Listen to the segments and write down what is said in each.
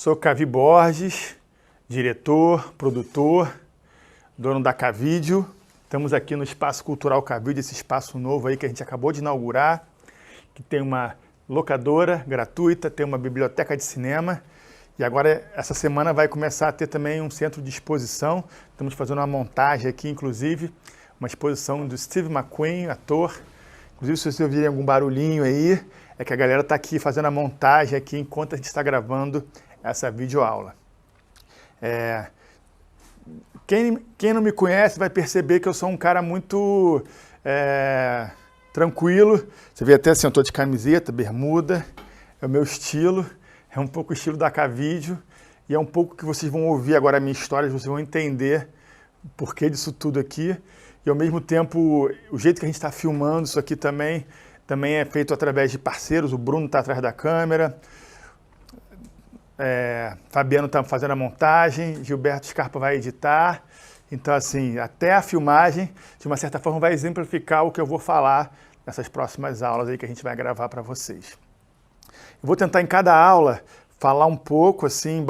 Sou Cavi Borges, diretor, produtor, dono da Cavídeo. Estamos aqui no Espaço Cultural Cavídeo, esse espaço novo aí que a gente acabou de inaugurar, que tem uma locadora gratuita, tem uma biblioteca de cinema e agora essa semana vai começar a ter também um centro de exposição. Estamos fazendo uma montagem aqui, inclusive, uma exposição do Steve McQueen, ator. Inclusive, se vocês ouvirem algum barulhinho aí, é que a galera está aqui fazendo a montagem aqui enquanto a gente está gravando essa videoaula. Quem não me conhece vai perceber que eu sou um cara muito tranquilo. Você vê até assim, eu estou de camiseta, bermuda, é o meu estilo, é um pouco o estilo da Cavídeo e é um pouco que vocês vão ouvir agora a minha história, vocês vão entender o porquê disso tudo aqui. E ao mesmo tempo, o jeito que a gente está filmando isso aqui também é feito através de parceiros. O Bruno está atrás da câmera, Fabiano está fazendo a montagem, Gilberto Scarpa vai editar. Então, assim, até a filmagem, de uma certa forma, vai exemplificar o que eu vou falar nessas próximas aulas aí que a gente vai gravar para vocês. Eu vou tentar em cada aula falar um pouco, assim,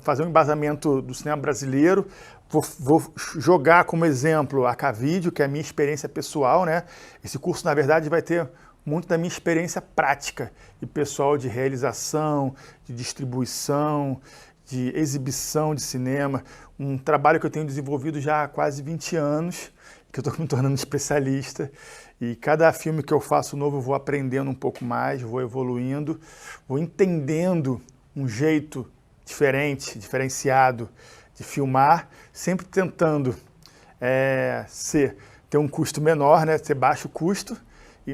fazer um embasamento do cinema brasileiro. Vou jogar como exemplo a Cavídeo, que é a minha experiência pessoal, né? Esse curso, na verdade, vai ter muito da minha experiência prática e pessoal de realização, de distribuição, de exibição de cinema, um trabalho que eu tenho desenvolvido já há quase 20 anos, que eu estou me tornando especialista, e cada filme que eu faço novo eu vou aprendendo um pouco mais, vou evoluindo, vou entendendo um jeito diferenciado de filmar, sempre tentando ter um custo menor, né, ter baixo custo,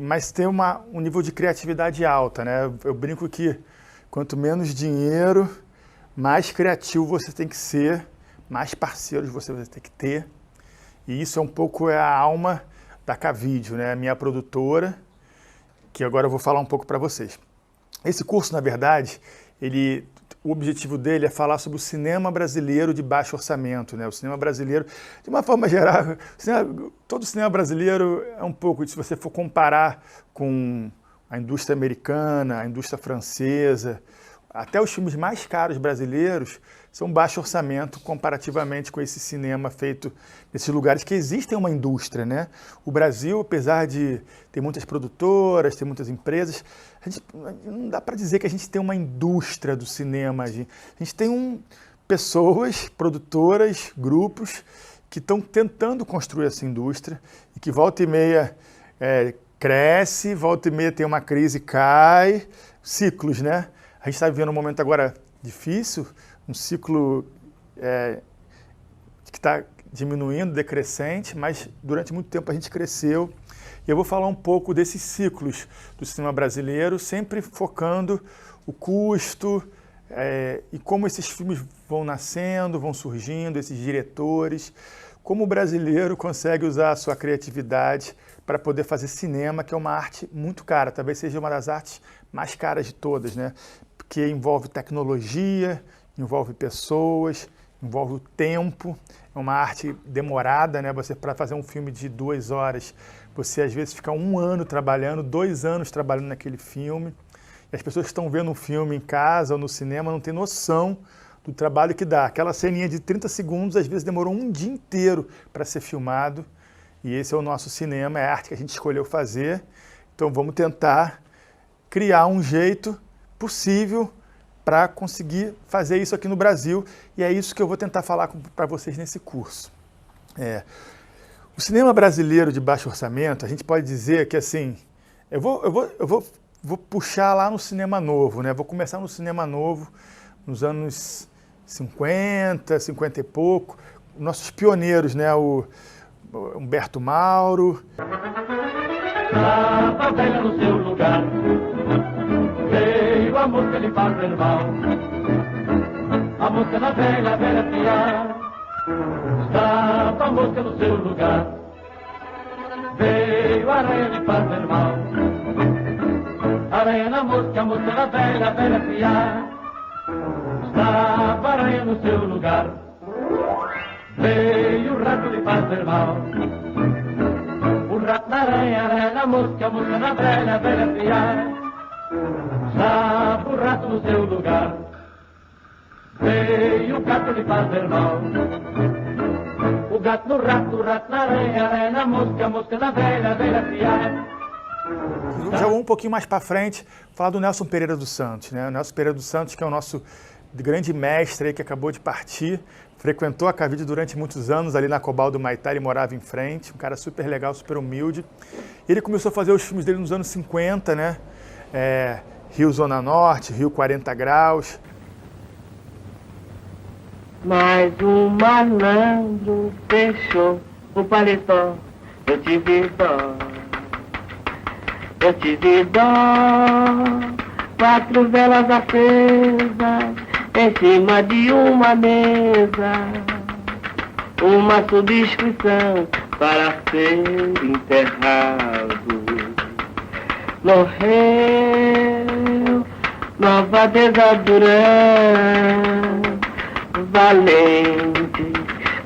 mas ter um nível de criatividade alta, né? Eu brinco que quanto menos dinheiro, mais criativo você tem que ser, mais parceiros você vai ter que ter. E isso é um pouco a alma da Cavídeo, né? A minha produtora, que agora eu vou falar um pouco para vocês. Esse curso, na verdade, o objetivo dele é falar sobre o cinema brasileiro de baixo orçamento, né? O cinema brasileiro, de uma forma geral, todo o cinema brasileiro é um pouco, se você for comparar com a indústria americana, a indústria francesa, até os filmes mais caros brasileiros são baixo orçamento comparativamente com esse cinema feito nesses lugares que existem uma indústria, né? O Brasil, apesar de ter muitas produtoras, ter muitas empresas, não dá para dizer que a gente tem uma indústria do cinema. A gente tem pessoas, produtoras, grupos que estão tentando construir essa indústria e que volta e meia cresce, volta e meia tem uma crise, cai, ciclos, né? A gente está vivendo um momento agora difícil, um ciclo que está diminuindo, decrescente, mas durante muito tempo a gente cresceu. E eu vou falar um pouco desses ciclos do cinema brasileiro, sempre focando o custo e como esses filmes vão nascendo, vão surgindo, esses diretores, como o brasileiro consegue usar a sua criatividade para poder fazer cinema, que é uma arte muito cara, talvez seja uma das artes mais caras de todas, né? Porque envolve tecnologia, envolve pessoas, envolve o tempo, é uma arte demorada, né? Você, para fazer um filme de 2 horas, você às vezes fica 1 ano trabalhando, 2 anos trabalhando naquele filme, e as pessoas que estão vendo um filme em casa ou no cinema não têm noção do trabalho que dá. Aquela ceninha de 30 segundos, às vezes demorou um dia inteiro para ser filmado, e esse é o nosso cinema, é a arte que a gente escolheu fazer, então vamos tentar criar um jeito possível para conseguir fazer isso aqui no Brasil, e é isso que eu vou tentar falar para vocês nesse curso. O cinema brasileiro de baixo orçamento, a gente pode dizer que assim, eu vou puxar lá no cinema novo, né? Vou começar no cinema novo, nos anos 50, 50 e pouco, nossos pioneiros, né? O Humberto Mauro. A favela no seu lugar, veio a música de fazer mal. A música da velha, velha piar, estava a música no seu lugar. Veio a aranha de fazer mal. Aranha na música, a música da velha, velha piar, estava a aranha no seu lugar. Veio o rato de fazer mal. O rato da aranha, aranha na música, a música da velha, velha piar, estava o rato no seu lugar. veio o gato lhe fazer mal. O gato no rato, o rato na areia, areia na mosca, a mosca na velha, a velha criada. Já vou um pouquinho mais para frente, falar do Nelson Pereira dos Santos, né? O Nelson Pereira dos Santos, que é o nosso grande mestre aí, que acabou de partir, frequentou a Cavide durante muitos anos ali na Cobal do Maitá, ele morava em frente, um cara super legal, super humilde. Ele começou a fazer os filmes dele nos anos 50, né? Rio Zona Norte, Rio 40 Graus. Mais um malandro fechou o paletó, eu tive dó, eu tive dó. 4 velas acesas em cima de uma mesa, uma subscrição para ser enterrado. Morreu Nova Desadurã, valente,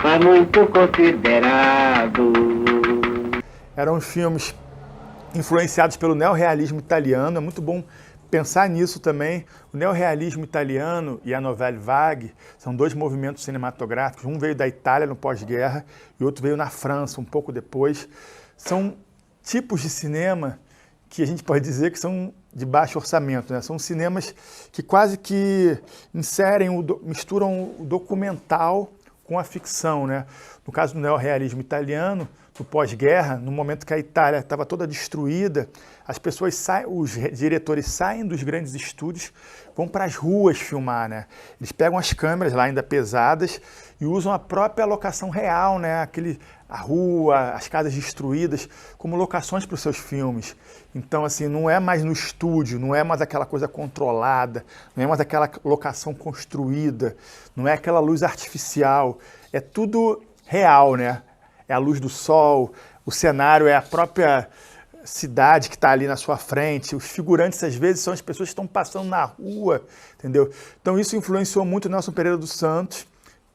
mas muito considerado. Eram filmes influenciados pelo neorrealismo italiano, é muito bom pensar nisso também. O neorrealismo italiano e a Nouvelle Vague são 2 movimentos cinematográficos, um veio da Itália no pós-guerra e outro veio na França um pouco depois. São tipos de cinema que a gente pode dizer que são de baixo orçamento, né? São cinemas que quase que misturam o documental com a ficção, né? No caso do neorrealismo italiano, no pós-guerra, no momento que a Itália estava toda destruída, as pessoas os diretores saem dos grandes estúdios, vão para as ruas filmar, né? Eles pegam as câmeras lá ainda pesadas e usam a própria locação real, né? A rua, as casas destruídas, como locações para os seus filmes. Então, assim, não é mais no estúdio, não é mais aquela coisa controlada, não é mais aquela locação construída, não é aquela luz artificial, é tudo real, né? É a luz do sol, o cenário é a própria cidade que está ali na sua frente, os figurantes às vezes são as pessoas que estão passando na rua, entendeu? Então isso influenciou muito o Nelson Pereira dos Santos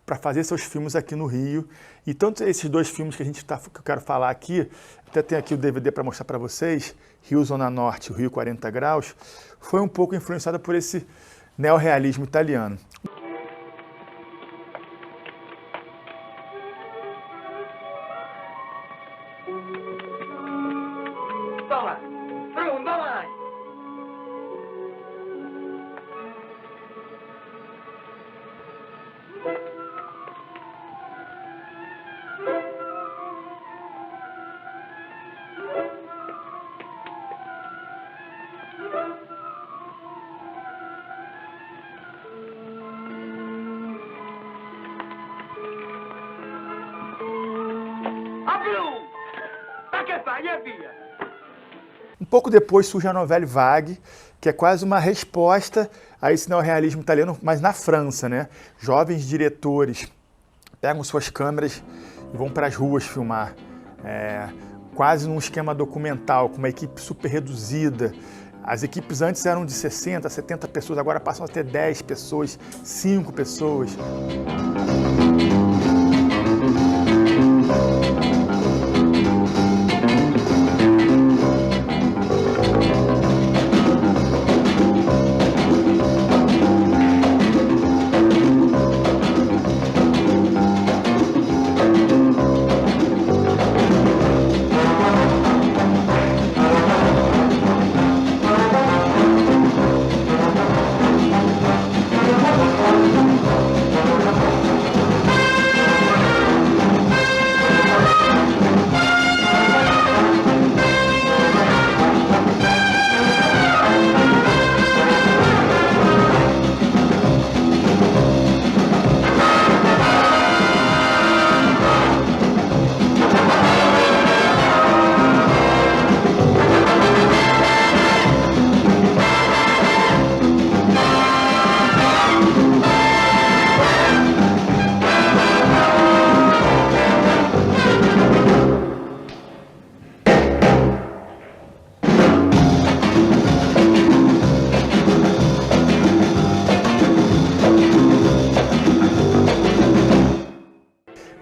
para fazer seus filmes aqui no Rio. E tanto esses 2 filmes que que eu quero falar aqui, até tem aqui o DVD para mostrar para vocês, Rio Zona Norte e Rio 40 Graus, foi um pouco influenciada por esse neorrealismo italiano. Toma, toma. Um pouco depois surge a Nouvelle Vague, que é quase uma resposta a esse neorrealismo italiano, mas na França, né? Jovens diretores pegam suas câmeras e vão para as ruas filmar, quase num esquema documental, com uma equipe super reduzida. As equipes antes eram de 60, 70 pessoas, agora passam a ter 10 pessoas, 5 pessoas.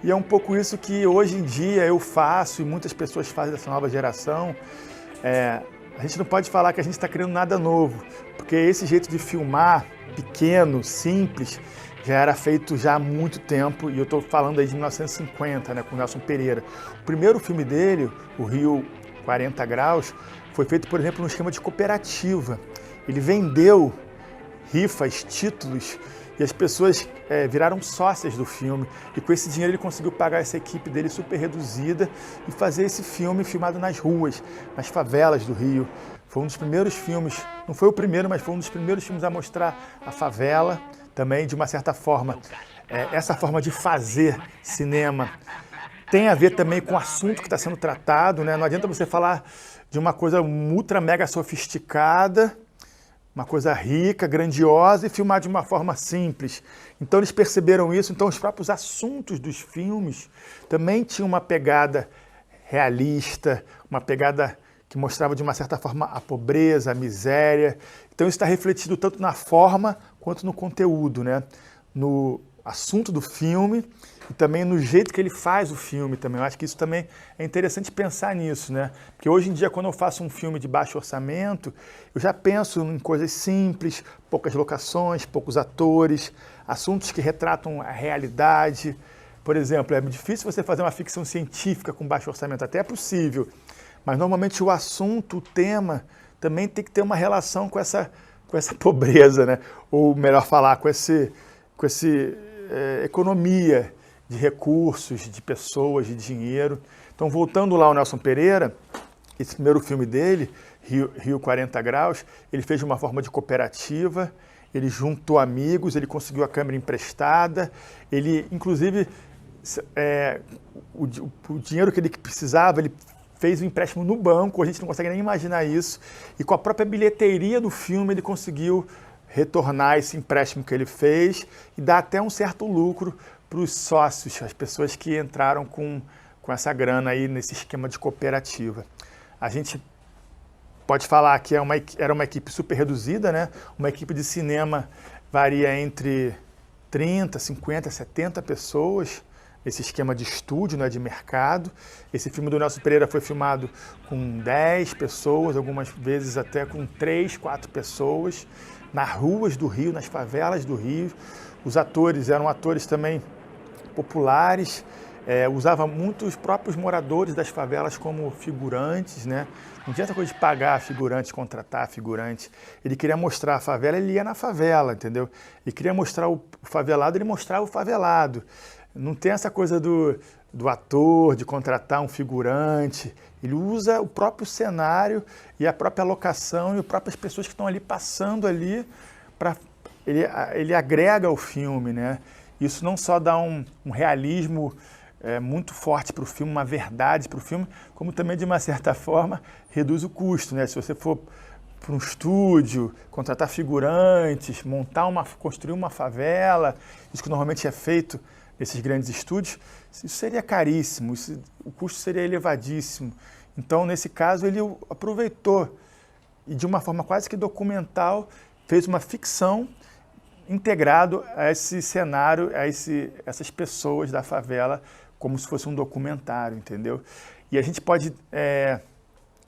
E é um pouco isso que hoje em dia eu faço e muitas pessoas fazem dessa nova geração. A gente não pode falar que a gente está criando nada novo, porque esse jeito de filmar, pequeno, simples, já era feito já há muito tempo, e eu estou falando aí de 1950, né, com o Nelson Pereira. O primeiro filme dele, o Rio 40 Graus, foi feito, por exemplo, no esquema de cooperativa. Ele vendeu rifas, títulos, e as pessoas viraram sócias do filme. E com esse dinheiro ele conseguiu pagar essa equipe dele super reduzida e fazer esse filme filmado nas ruas, nas favelas do Rio. Foi um dos primeiros filmes, não foi o primeiro, mas foi um dos primeiros filmes a mostrar a favela, também de uma certa forma. Essa forma de fazer cinema tem a ver também com o assunto que está sendo tratado, né? Não adianta você falar de uma coisa ultra mega sofisticada, uma coisa rica, grandiosa, e filmar de uma forma simples. Então eles perceberam isso, então os próprios assuntos dos filmes também tinham uma pegada realista, uma pegada que mostrava de uma certa forma a pobreza, a miséria. Então isso está refletido tanto na forma quanto no conteúdo, né? No assunto do filme e também no jeito que ele faz o filme também. Eu acho que isso também é interessante pensar nisso, né? Porque hoje em dia, quando eu faço um filme de baixo orçamento, eu já penso em coisas simples, poucas locações, poucos atores, assuntos que retratam a realidade. Por exemplo, é difícil você fazer uma ficção científica com baixo orçamento, até é possível, mas normalmente o assunto, o tema, também tem que ter uma relação com essa pobreza, né? Ou melhor falar, com essa economia de recursos, de pessoas, de dinheiro. Então, voltando lá ao Nelson Pereira, esse primeiro filme dele, Rio 40 Graus, ele fez de uma forma de cooperativa, ele juntou amigos, ele conseguiu a câmera emprestada, ele, inclusive, o dinheiro que ele precisava, ele fez um empréstimo no banco, a gente não consegue nem imaginar isso, e com a própria bilheteria do filme ele conseguiu retornar esse empréstimo que ele fez e dar até um certo lucro para os sócios, as pessoas que entraram com essa grana aí nesse esquema de cooperativa. A gente pode falar que era uma equipe super reduzida, né? Uma equipe de cinema varia entre 30, 50, 70 pessoas, esse esquema de estúdio, né, de mercado. Esse filme do Nelson Pereira foi filmado com 10 pessoas, algumas vezes até com 3, 4 pessoas, nas ruas do Rio, nas favelas do Rio. Os atores eram atores também populares, usava muito os próprios moradores das favelas como figurantes, né? Não tinha essa coisa de pagar figurantes, contratar figurantes. Ele queria mostrar a favela, ele ia na favela, entendeu? Ele queria mostrar o favelado, ele mostrava o favelado. Não tem essa coisa do ator, de contratar um figurante. Ele usa o próprio cenário e a própria locação e as próprias pessoas que estão ali passando ali. Ele agrega o filme, né? Isso não só dá um realismo muito forte para o filme, uma verdade para o filme, como também, de uma certa forma, reduz o custo, né? Se você for para um estúdio, contratar figurantes, construir uma favela, isso que normalmente é feito nesses grandes estúdios, isso seria caríssimo, o custo seria elevadíssimo. Então, nesse caso, ele aproveitou e, de uma forma quase que documental, fez uma ficção integrado a esse cenário, a essas pessoas da favela, como se fosse um documentário, entendeu? E a gente pode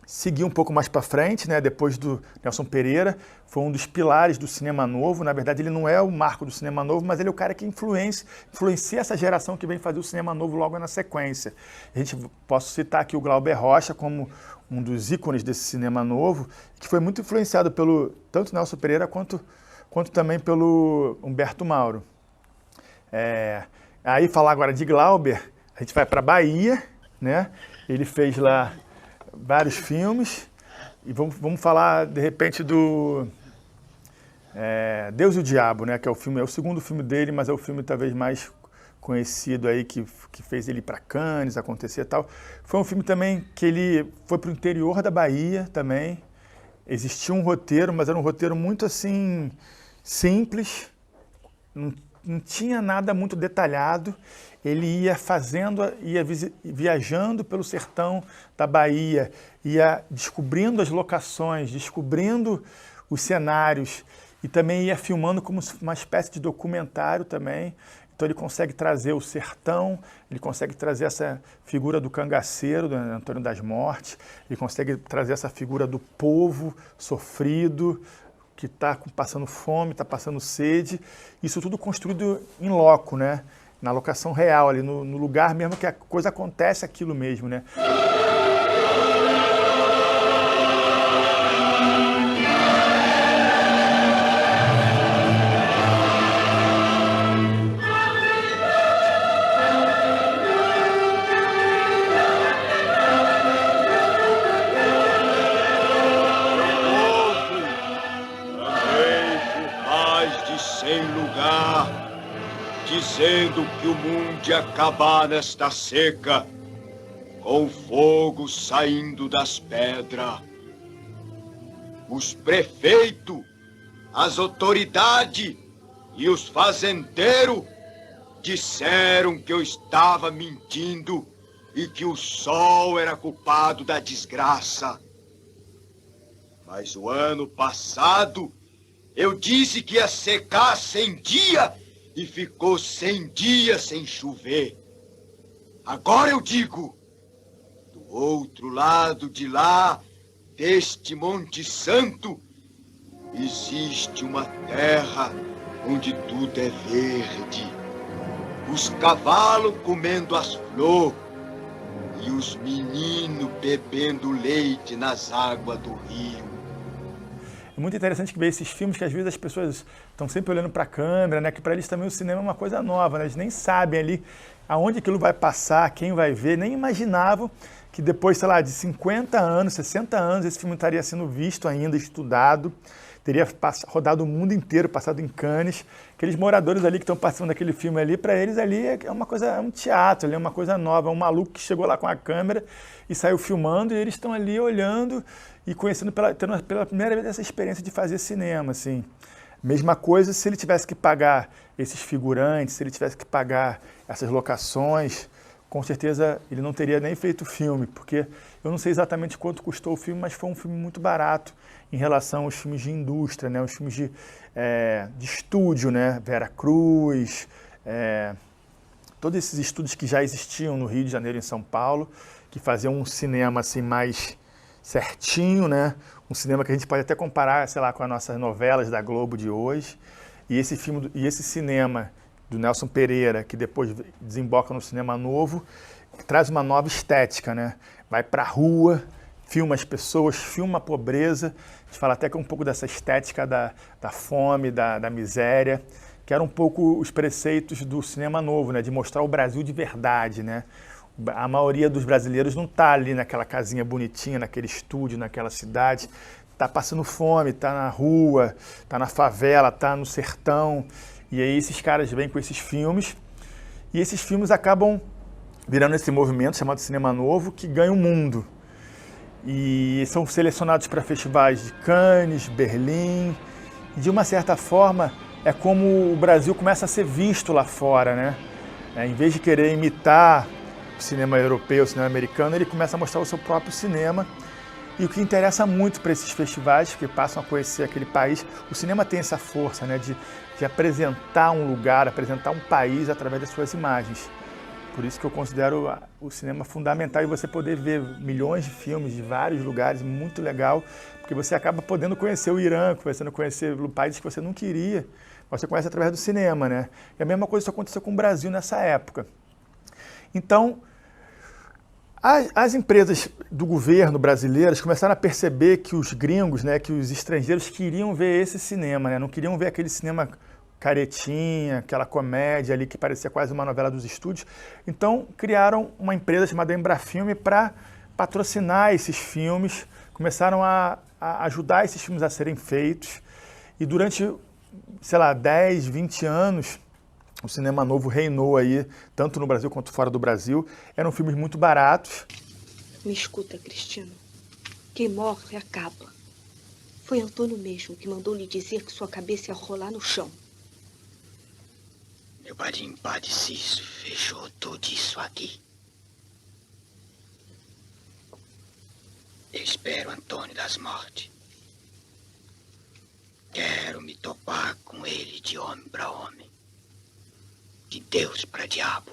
seguir um pouco mais para frente, né? Depois do Nelson Pereira, foi um dos pilares do cinema novo. Na verdade, ele não é o marco do cinema novo, mas ele é o cara que influencia essa geração que vem fazer o cinema novo logo na sequência. Posso citar aqui o Glauber Rocha como um dos ícones desse cinema novo, que foi muito influenciado pelo tanto Nelson Pereira quanto também pelo Humberto Mauro. Aí, falar agora de Glauber, a gente vai para a Bahia, né? Ele fez lá vários filmes, e vamos falar, de repente, do Deus e o Diabo, né? Que é o segundo filme dele, mas é o filme talvez mais conhecido aí, que fez ele ir para Cannes, acontecer e tal. Foi um filme também que ele foi para o interior da Bahia também. Existia um roteiro, mas era um roteiro muito assim, simples, não tinha nada muito detalhado. Ele ia viajando pelo sertão da Bahia, ia descobrindo as locações, descobrindo os cenários e também ia filmando como uma espécie de documentário também. Então ele consegue trazer o sertão, ele consegue trazer essa figura do cangaceiro, do Antônio das Mortes, ele consegue trazer essa figura do povo sofrido, que está passando fome, está passando sede. Isso tudo construído em loco, né? Na locação real, ali no lugar mesmo que a coisa acontece, aquilo mesmo, né? Dizendo que o mundo ia acabar nesta seca, com fogo saindo das pedras. Os prefeitos, as autoridades e os fazendeiros disseram que eu estava mentindo e que o sol era culpado da desgraça. Mas o ano passado eu disse que ia secar 100 dias e ficou 100 dias sem chover. Agora eu digo, do outro lado de lá, deste Monte Santo, existe uma terra onde tudo é verde. Os cavalos comendo as flores e os meninos bebendo leite nas águas do rio. É muito interessante que ver esses filmes que às vezes as pessoas estão sempre olhando para a câmera, né? Que para eles também o cinema é uma coisa nova, né? Eles nem sabem ali aonde aquilo vai passar, quem vai ver, nem imaginavam que depois, sei lá, de 50 anos, 60 anos, esse filme estaria sendo visto ainda, estudado, teria rodado o mundo inteiro, passado em Cannes. Aqueles moradores ali que estão participando daquele filme ali, para eles ali é uma coisa, é um teatro, é uma coisa nova, é um maluco que chegou lá com a câmera e saiu filmando e eles estão ali olhando e conhecendo tendo pela primeira vez essa experiência de fazer cinema, assim. Mesma coisa se ele tivesse que pagar esses figurantes, se ele tivesse que pagar essas locações, com certeza ele não teria nem feito o filme, porque eu não sei exatamente quanto custou o filme, mas foi um filme muito barato em relação aos filmes de indústria, né? Os filmes de estúdio, né? Vera Cruz, todos esses estúdios que já existiam no Rio de Janeiro e em São Paulo, que faziam um cinema assim mais certinho, né? Um cinema que a gente pode até comparar, sei lá, com as nossas novelas da Globo de hoje. E esse filme e esse cinema do Nelson Pereira, que depois desemboca no cinema novo, que traz uma nova estética, né? Vai para a rua, filma as pessoas, filma a pobreza. A gente fala até que é um pouco dessa estética da fome, da miséria, que era um pouco os preceitos do cinema novo, né? De mostrar o Brasil de verdade, né? A maioria dos brasileiros não está ali naquela casinha bonitinha, naquele estúdio, naquela cidade. Está passando fome, está na rua, está na favela, está no sertão. E aí esses caras vêm com esses filmes. E esses filmes acabam virando esse movimento chamado Cinema Novo, que ganha o mundo. E são selecionados para festivais de Cannes, Berlim. E de uma certa forma, é como o Brasil começa a ser visto lá fora, né? Em vez de querer imitar o cinema europeu, o cinema americano, ele começa a mostrar o seu próprio cinema. E o que interessa muito para esses festivais que passam a conhecer aquele país, o cinema tem essa força, né, de apresentar um lugar, apresentar um país através das suas imagens. Por isso que eu considero o cinema fundamental e você poder ver milhões de filmes de vários lugares, muito legal, porque você acaba podendo conhecer o Irã, podendo conhecer países que você não queria, você conhece através do cinema, né? E a mesma coisa aconteceu com o Brasil nessa época. Então, as empresas do governo brasileiras começaram a perceber que os gringos, né, que os estrangeiros queriam ver esse cinema, né, não queriam ver aquele cinema caretinha, aquela comédia ali que parecia quase uma novela dos estúdios. Então, criaram uma empresa chamada Embrafilme para patrocinar esses filmes, começaram a ajudar esses filmes a serem feitos. E durante, sei lá, 10, 20 anos, o cinema novo reinou aí, tanto no Brasil quanto fora do Brasil. Eram filmes muito baratos. Me escuta, Cristino. Quem morre acaba. Foi Antônio mesmo que mandou lhe dizer que sua cabeça ia rolar no chão. Meu padrinho Padre Cício fechou tudo isso aqui. Eu espero Antônio das Mortes. Quero me topar com ele de homem para homem. De Deus para diabo.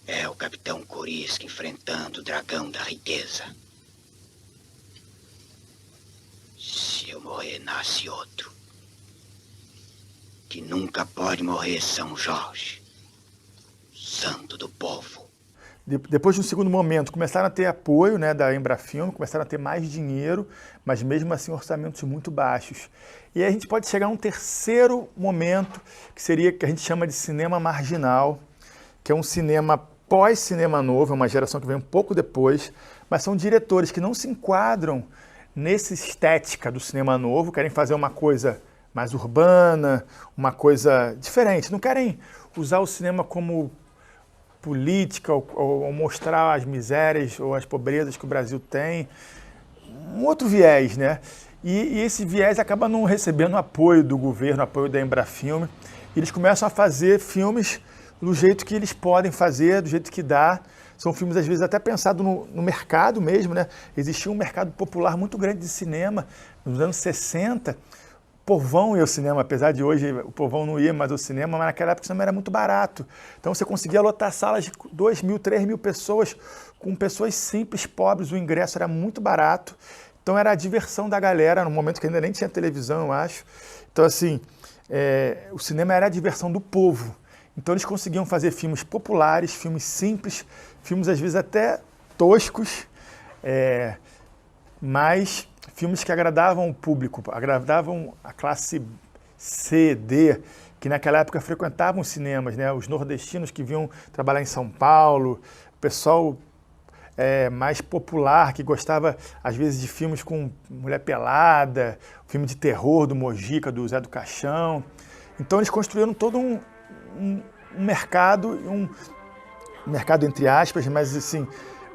É o Capitão Corisca enfrentando o dragão da riqueza. Se eu morrer, nasce outro. Que nunca pode morrer São Jorge, santo do povo. Depois de um segundo momento, começaram a ter apoio, né, da Embrafilme, começaram a ter mais dinheiro, mas mesmo assim orçamentos muito baixos. E aí a gente pode chegar a um terceiro momento, que seria que a gente chama de cinema marginal, que é um cinema pós-cinema novo, é uma geração que vem um pouco depois, mas são diretores que não se enquadram nessa estética do cinema novo, querem fazer uma coisa mais urbana, uma coisa diferente, não querem usar o cinema como política ou mostrar as misérias ou as pobrezas que o Brasil tem, um outro viés, né? E esse viés acaba não recebendo apoio do governo, apoio da Embrafilme, e eles começam a fazer filmes do jeito que eles podem fazer, do jeito que dá. São filmes, às vezes, até pensados no mercado mesmo, né? Existia um mercado popular muito grande de cinema nos anos 60. O povão ia ao cinema, apesar de hoje o povão não ia mais ao cinema, mas naquela época o cinema era muito barato. Então você conseguia lotar salas de 2.000, 3.000 pessoas, com pessoas simples, pobres, o ingresso era muito barato. Então era a diversão da galera, no momento que ainda nem tinha televisão, eu acho. Então, assim, o cinema era a diversão do povo. Então eles conseguiam fazer filmes populares, filmes simples, filmes às vezes até toscos, mas filmes que agradavam o público, agradavam a classe C, D, que naquela época frequentavam os cinemas, né? Os nordestinos que vinham trabalhar em São Paulo, o pessoal mais popular, que gostava às vezes de filmes com mulher pelada, filme de terror do Mojica, do Zé do Caixão. Então eles construíram todo um mercado, um mercado entre aspas, mas assim,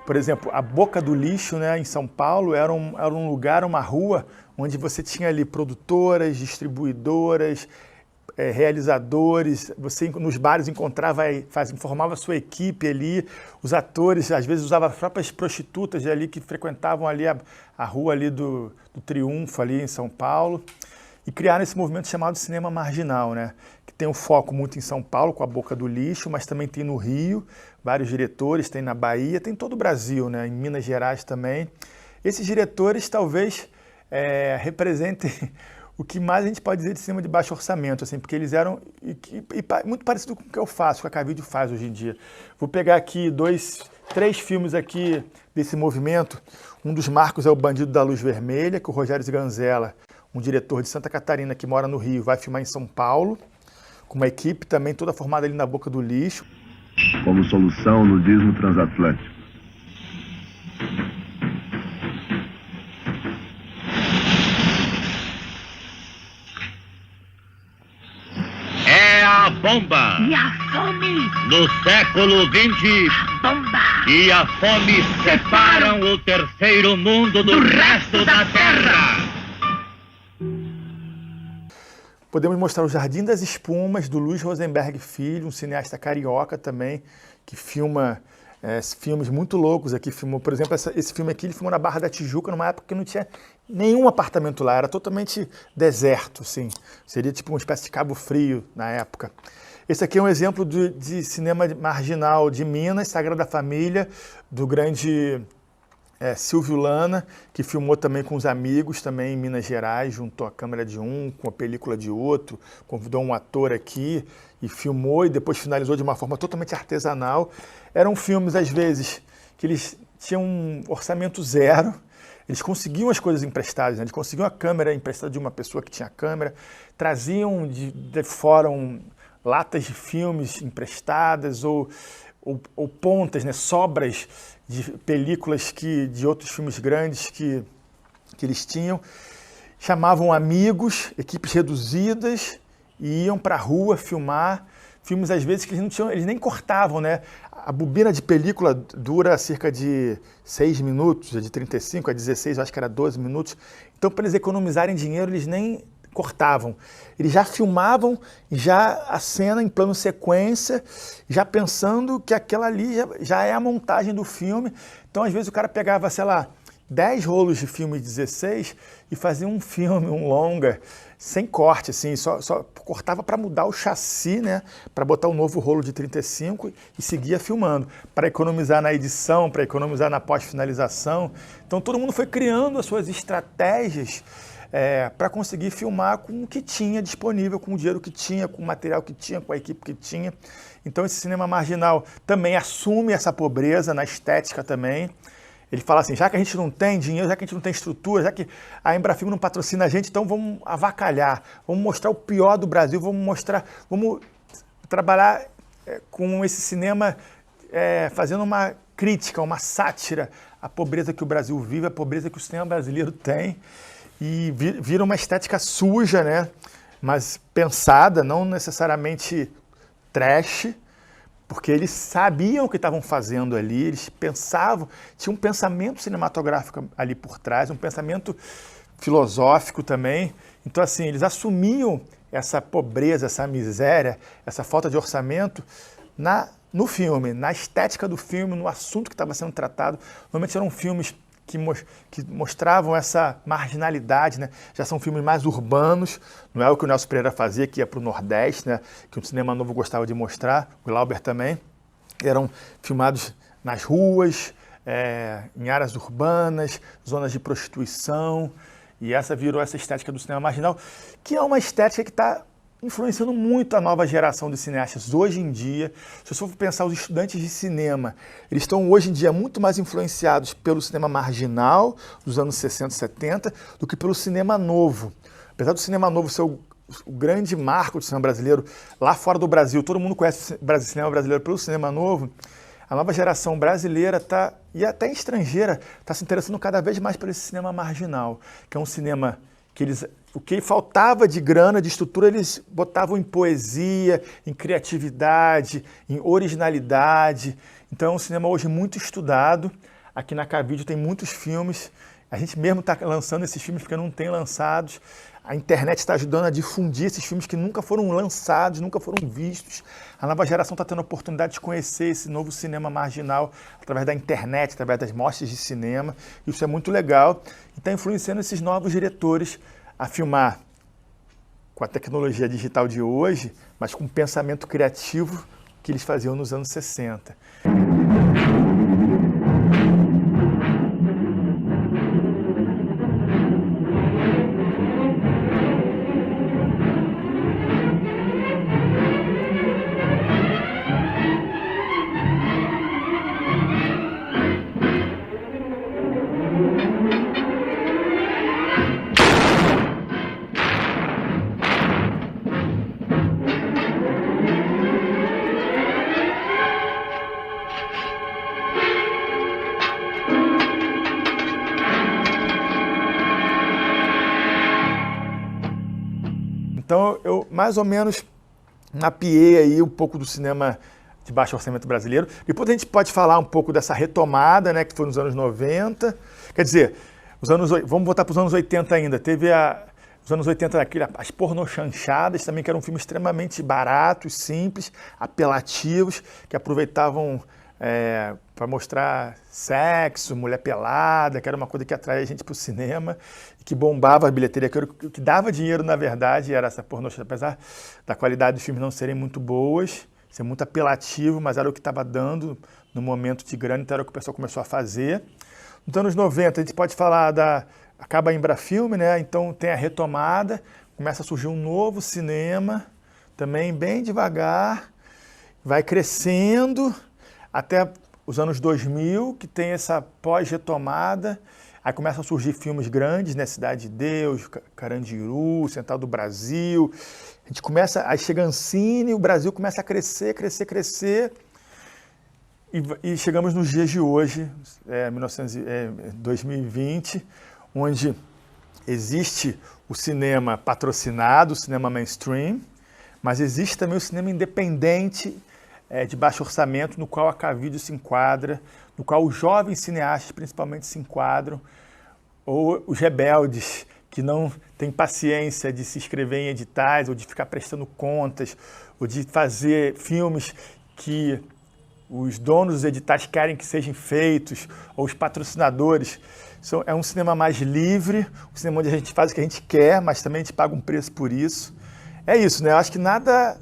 por exemplo, a Boca do Lixo, né, em São Paulo, era um lugar, uma rua, onde você tinha ali produtoras, distribuidoras, realizadores, você nos bares encontrava, formava sua equipe ali, os atores, às vezes usavam as próprias prostitutas ali que frequentavam ali a rua ali do Triunfo, ali em São Paulo, e criaram esse movimento chamado cinema marginal, né, que tem um foco muito em São Paulo, com a Boca do Lixo, mas também tem no Rio, vários diretores, tem na Bahia, tem em todo o Brasil, né, em Minas Gerais também. Esses diretores talvez representem o que mais a gente pode dizer de cinema de baixo orçamento, assim, porque eles eram muito parecido com o que eu faço, com o que a Cavídeo faz hoje em dia. Vou pegar aqui 3 filmes aqui desse movimento. Um dos marcos é O Bandido da Luz Vermelha, que o Rogério Sganzella, um diretor de Santa Catarina que mora no Rio, vai filmar em São Paulo, com uma equipe também toda formada ali na Boca do Lixo. Como solução ao nudismo transatlântico. É a bomba. E a fome. No século XX, Bomba. e a fome separam o terceiro mundo do resto da terra. Podemos mostrar O Jardim das Espumas, do Luiz Rosenberg Filho, um cineasta carioca também, que filma filmes muito loucos aqui. Filmou, por exemplo, esse filme aqui, ele filmou na Barra da Tijuca, numa época que não tinha nenhum apartamento lá, era totalmente deserto, assim. Seria tipo uma espécie de Cabo Frio na época. Esse aqui é um exemplo de cinema marginal de Minas, Sagrada Família, do grande Silvio Lana, que filmou também com os amigos, também em Minas Gerais, juntou a câmera de um com a película de outro, convidou um ator aqui e filmou e depois finalizou de uma forma totalmente artesanal. Eram filmes, às vezes, que eles tinham um orçamento zero, eles conseguiam as coisas emprestadas, né? Eles conseguiam a câmera emprestada de uma pessoa que tinha câmera, traziam de fora latas de filmes emprestadas ou pontas, né? Sobras de películas de outros filmes grandes que eles tinham, chamavam amigos, equipes reduzidas e iam para a rua filmar filmes às vezes que eles nem cortavam, né? A bobina de película dura cerca de 6 minutos, de 35 a 16, eu acho que era 12 minutos. Então, para eles economizarem dinheiro, eles nem cortavam. Eles já filmavam a cena em plano sequência, já pensando que aquela ali já é a montagem do filme. Então, às vezes, o cara pegava, sei lá, 10 rolos de filme 16 e fazia um filme, um longa, sem corte, assim, só cortava para mudar o chassi, né, para botar um novo rolo de 35 e seguia filmando, para economizar na edição, para economizar na pós-finalização. Então, todo mundo foi criando as suas estratégias para conseguir filmar com o que tinha disponível, com o dinheiro que tinha, com o material que tinha, com a equipe que tinha. Então esse cinema marginal também assume essa pobreza na estética também. Ele fala assim, já que a gente não tem dinheiro, já que a gente não tem estrutura, já que a Embrafilme não patrocina a gente, então vamos avacalhar, vamos mostrar o pior do Brasil, vamos trabalhar com esse cinema fazendo uma crítica, uma sátira à pobreza que o Brasil vive, à pobreza que o cinema brasileiro tem, e vira uma estética suja, né? Mas pensada, não necessariamente trash, porque eles sabiam o que estavam fazendo ali, eles pensavam, tinha um pensamento cinematográfico ali por trás, um pensamento filosófico também. Então, assim, eles assumiam essa pobreza, essa miséria, essa falta de orçamento no filme, na estética do filme, no assunto que estava sendo tratado. Normalmente eram filmes que mostravam essa marginalidade, né? Já são filmes mais urbanos, não é o que o Nelson Pereira fazia, que ia para o Nordeste, né? Que o Cinema Novo gostava de mostrar, o Glauber também. Eram filmados nas ruas, em áreas urbanas, zonas de prostituição, e essa virou essa estética do cinema marginal, que é uma estética que está influenciando muito a nova geração de cineastas hoje em dia. Se você for pensar os estudantes de cinema, eles estão hoje em dia muito mais influenciados pelo cinema marginal dos anos 60 e 70 do que pelo cinema novo. Apesar do cinema novo ser o grande marco do cinema brasileiro, lá fora do Brasil, todo mundo conhece o cinema brasileiro pelo cinema novo, a nova geração brasileira e até estrangeira está se interessando cada vez mais por esse cinema marginal, que é um cinema que o que faltava de grana, de estrutura, eles botavam em poesia, em criatividade, em originalidade. Então é um cinema hoje muito estudado. Aqui na K-Video tem muitos filmes. A gente mesmo está lançando esses filmes porque não tem lançados. A internet está ajudando a difundir esses filmes que nunca foram lançados, nunca foram vistos. A nova geração está tendo a oportunidade de conhecer esse novo cinema marginal através da internet, através das mostras de cinema. Isso é muito legal e está influenciando esses novos diretores a filmar com a tecnologia digital de hoje, mas com o pensamento criativo que eles faziam nos anos 60. Então, eu mais ou menos mapeei aí um pouco do cinema de baixo orçamento brasileiro. Depois a gente pode falar um pouco dessa retomada, né, que foi nos anos 90. Quer dizer, vamos voltar para os anos 80 ainda. Teve os anos 80, as pornochanchadas também, que eram filmes extremamente baratos, simples, apelativos, que aproveitavam para mostrar sexo, mulher pelada, que era uma coisa que atraía a gente para o cinema, e que bombava a bilheteria, que dava dinheiro, na verdade, era essa pornochanchada, apesar da qualidade dos filmes não serem muito boas, ser muito apelativo, mas era o que estava dando no momento de grana, então era o que o pessoal começou a fazer. Nos anos 90, a gente pode falar acaba a Embrafilme, né? Então tem a retomada, começa a surgir um novo cinema, também bem devagar, vai crescendo até os anos 2000, que tem essa pós-retomada, aí começam a surgir filmes grandes, né? Cidade de Deus, Carandiru, Central do Brasil, aí chega Ancine, o Brasil começa a crescer, e chegamos nos dias de hoje, 2020, onde existe o cinema patrocinado, o cinema mainstream, mas existe também o cinema independente, de baixo orçamento, no qual a K-Video se enquadra, no qual os jovens cineastas principalmente se enquadram, ou os rebeldes que não têm paciência de se inscrever em editais, ou de ficar prestando contas, ou de fazer filmes que os donos dos editais querem que sejam feitos, ou os patrocinadores. É um cinema mais livre, um cinema onde a gente faz o que a gente quer, mas também a gente paga um preço por isso. É isso, né? Eu acho que nada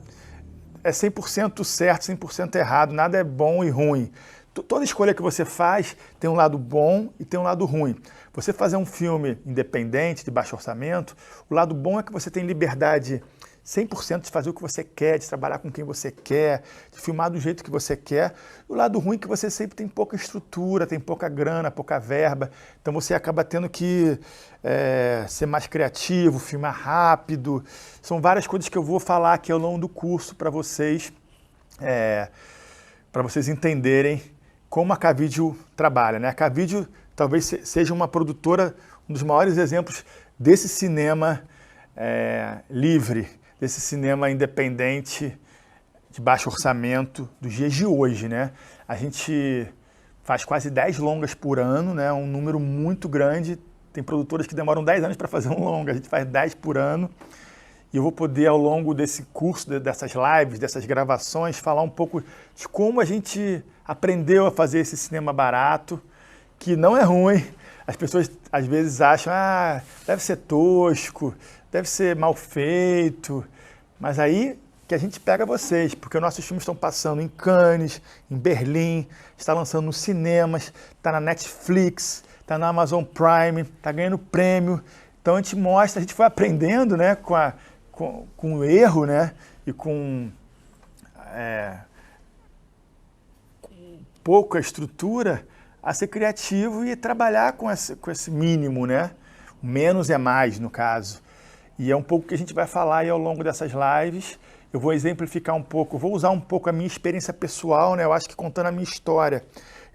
é 100% certo, 100% errado, nada é bom e ruim. toda escolha que você faz tem um lado bom e tem um lado ruim. Você fazer um filme independente, de baixo orçamento, o lado bom é que você tem liberdade 100% de fazer o que você quer, de trabalhar com quem você quer, de filmar do jeito que você quer. O lado ruim é que você sempre tem pouca estrutura, tem pouca grana, pouca verba. Então você acaba tendo que ser mais criativo, filmar rápido. São várias coisas que eu vou falar aqui ao longo do curso para vocês entenderem como a K-Video trabalha, né? A K-Video talvez seja uma produtora, um dos maiores exemplos desse cinema livre, desse cinema independente, de baixo orçamento, dos dias de hoje, né? A gente faz quase 10 longas por ano, né? Um número muito grande. Tem produtoras que demoram 10 anos para fazer um longa, a gente faz 10 por ano. E eu vou poder, ao longo desse curso, dessas lives, dessas gravações, falar um pouco de como a gente aprendeu a fazer esse cinema barato, que não é ruim. As pessoas, às vezes, acham, deve ser tosco, deve ser mal feito. Mas aí que a gente pega vocês, porque nossos filmes estão passando em Cannes, em Berlim, está lançando nos cinemas, está na Netflix, está na Amazon Prime, está ganhando prêmio. Então a gente mostra, a gente foi aprendendo, né, com o erro, né, e com pouca estrutura, a ser criativo e trabalhar com esse mínimo, né? O menos é mais, no caso. E é um pouco que a gente vai falar aí ao longo dessas lives. Eu vou exemplificar um pouco, vou usar um pouco a minha experiência pessoal, né? Eu acho que contando a minha história.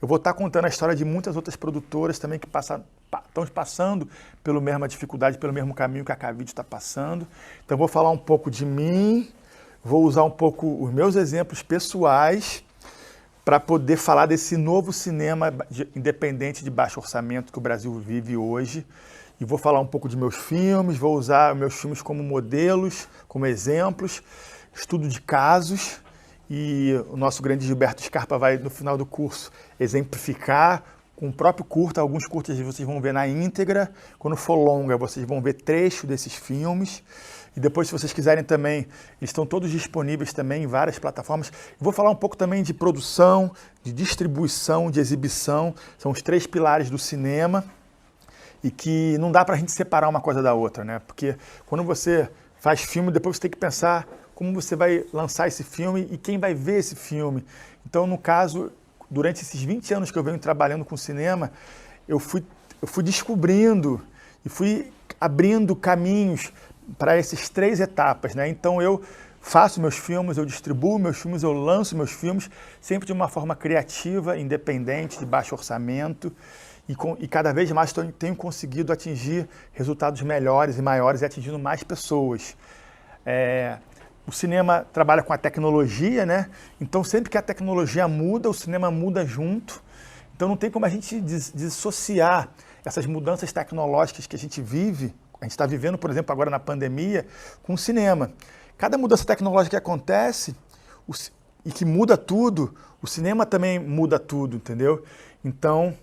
Eu vou estar contando a história de muitas outras produtoras também que estão passando pela mesma dificuldade, pelo mesmo caminho que a K-Video está passando. Então eu vou falar um pouco de mim, vou usar um pouco os meus exemplos pessoais para poder falar desse novo cinema independente de baixo orçamento que o Brasil vive hoje. E vou falar um pouco de meus filmes, vou usar meus filmes como modelos, como exemplos, estudo de casos. E o nosso grande Gilberto Scarpa vai, no final do curso, exemplificar com o próprio curta. Alguns curtas vocês vão ver na íntegra. Quando for longa, vocês vão ver trecho desses filmes. E depois, se vocês quiserem também, eles estão todos disponíveis também em várias plataformas. Eu vou falar um pouco também de produção, de distribuição, de exibição. São os 3 pilares do cinema e que não dá para a gente separar uma coisa da outra, né? Porque quando você faz filme, depois você tem que pensar como você vai lançar esse filme e quem vai ver esse filme. Então, no caso, durante esses 20 anos que eu venho trabalhando com cinema, eu fui descobrindo e fui abrindo caminhos para essas 3 etapas, né? Então eu faço meus filmes, eu distribuo meus filmes, eu lanço meus filmes, sempre de uma forma criativa, independente, de baixo orçamento, e cada vez mais tenho conseguido atingir resultados melhores e maiores e atingindo mais pessoas. O cinema trabalha com a tecnologia, né? Então sempre que a tecnologia muda, o cinema muda junto. Então não tem como a gente dissociar essas mudanças tecnológicas que a gente vive. A gente está vivendo, por exemplo, agora na pandemia, com o cinema. Cada mudança tecnológica que acontece e que muda tudo, o cinema também muda tudo, entendeu? Então,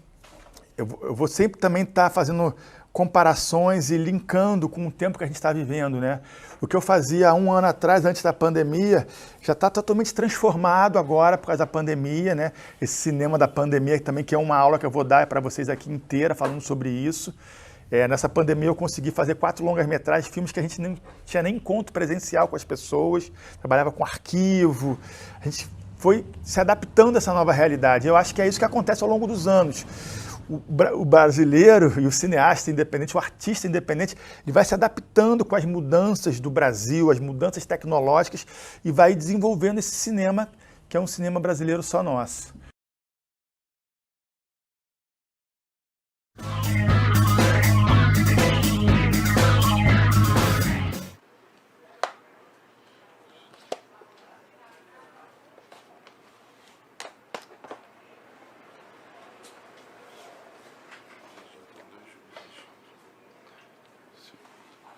eu vou sempre também estar fazendo comparações e linkando com o tempo que a gente está vivendo, né? O que eu fazia há 1 ano atrás, antes da pandemia, já está totalmente transformado agora por causa da pandemia, né? Esse cinema da pandemia também, que é uma aula que eu vou dar para vocês aqui inteira, falando sobre isso. Nessa pandemia eu consegui fazer 4 longas-metragens, filmes que a gente não tinha nem encontro presencial com as pessoas, trabalhava com arquivo, a gente foi se adaptando a essa nova realidade. Eu acho que é isso que acontece ao longo dos anos. O brasileiro e o cineasta independente, o artista independente, ele vai se adaptando com as mudanças do Brasil, as mudanças tecnológicas e vai desenvolvendo esse cinema, que é um cinema brasileiro só nosso.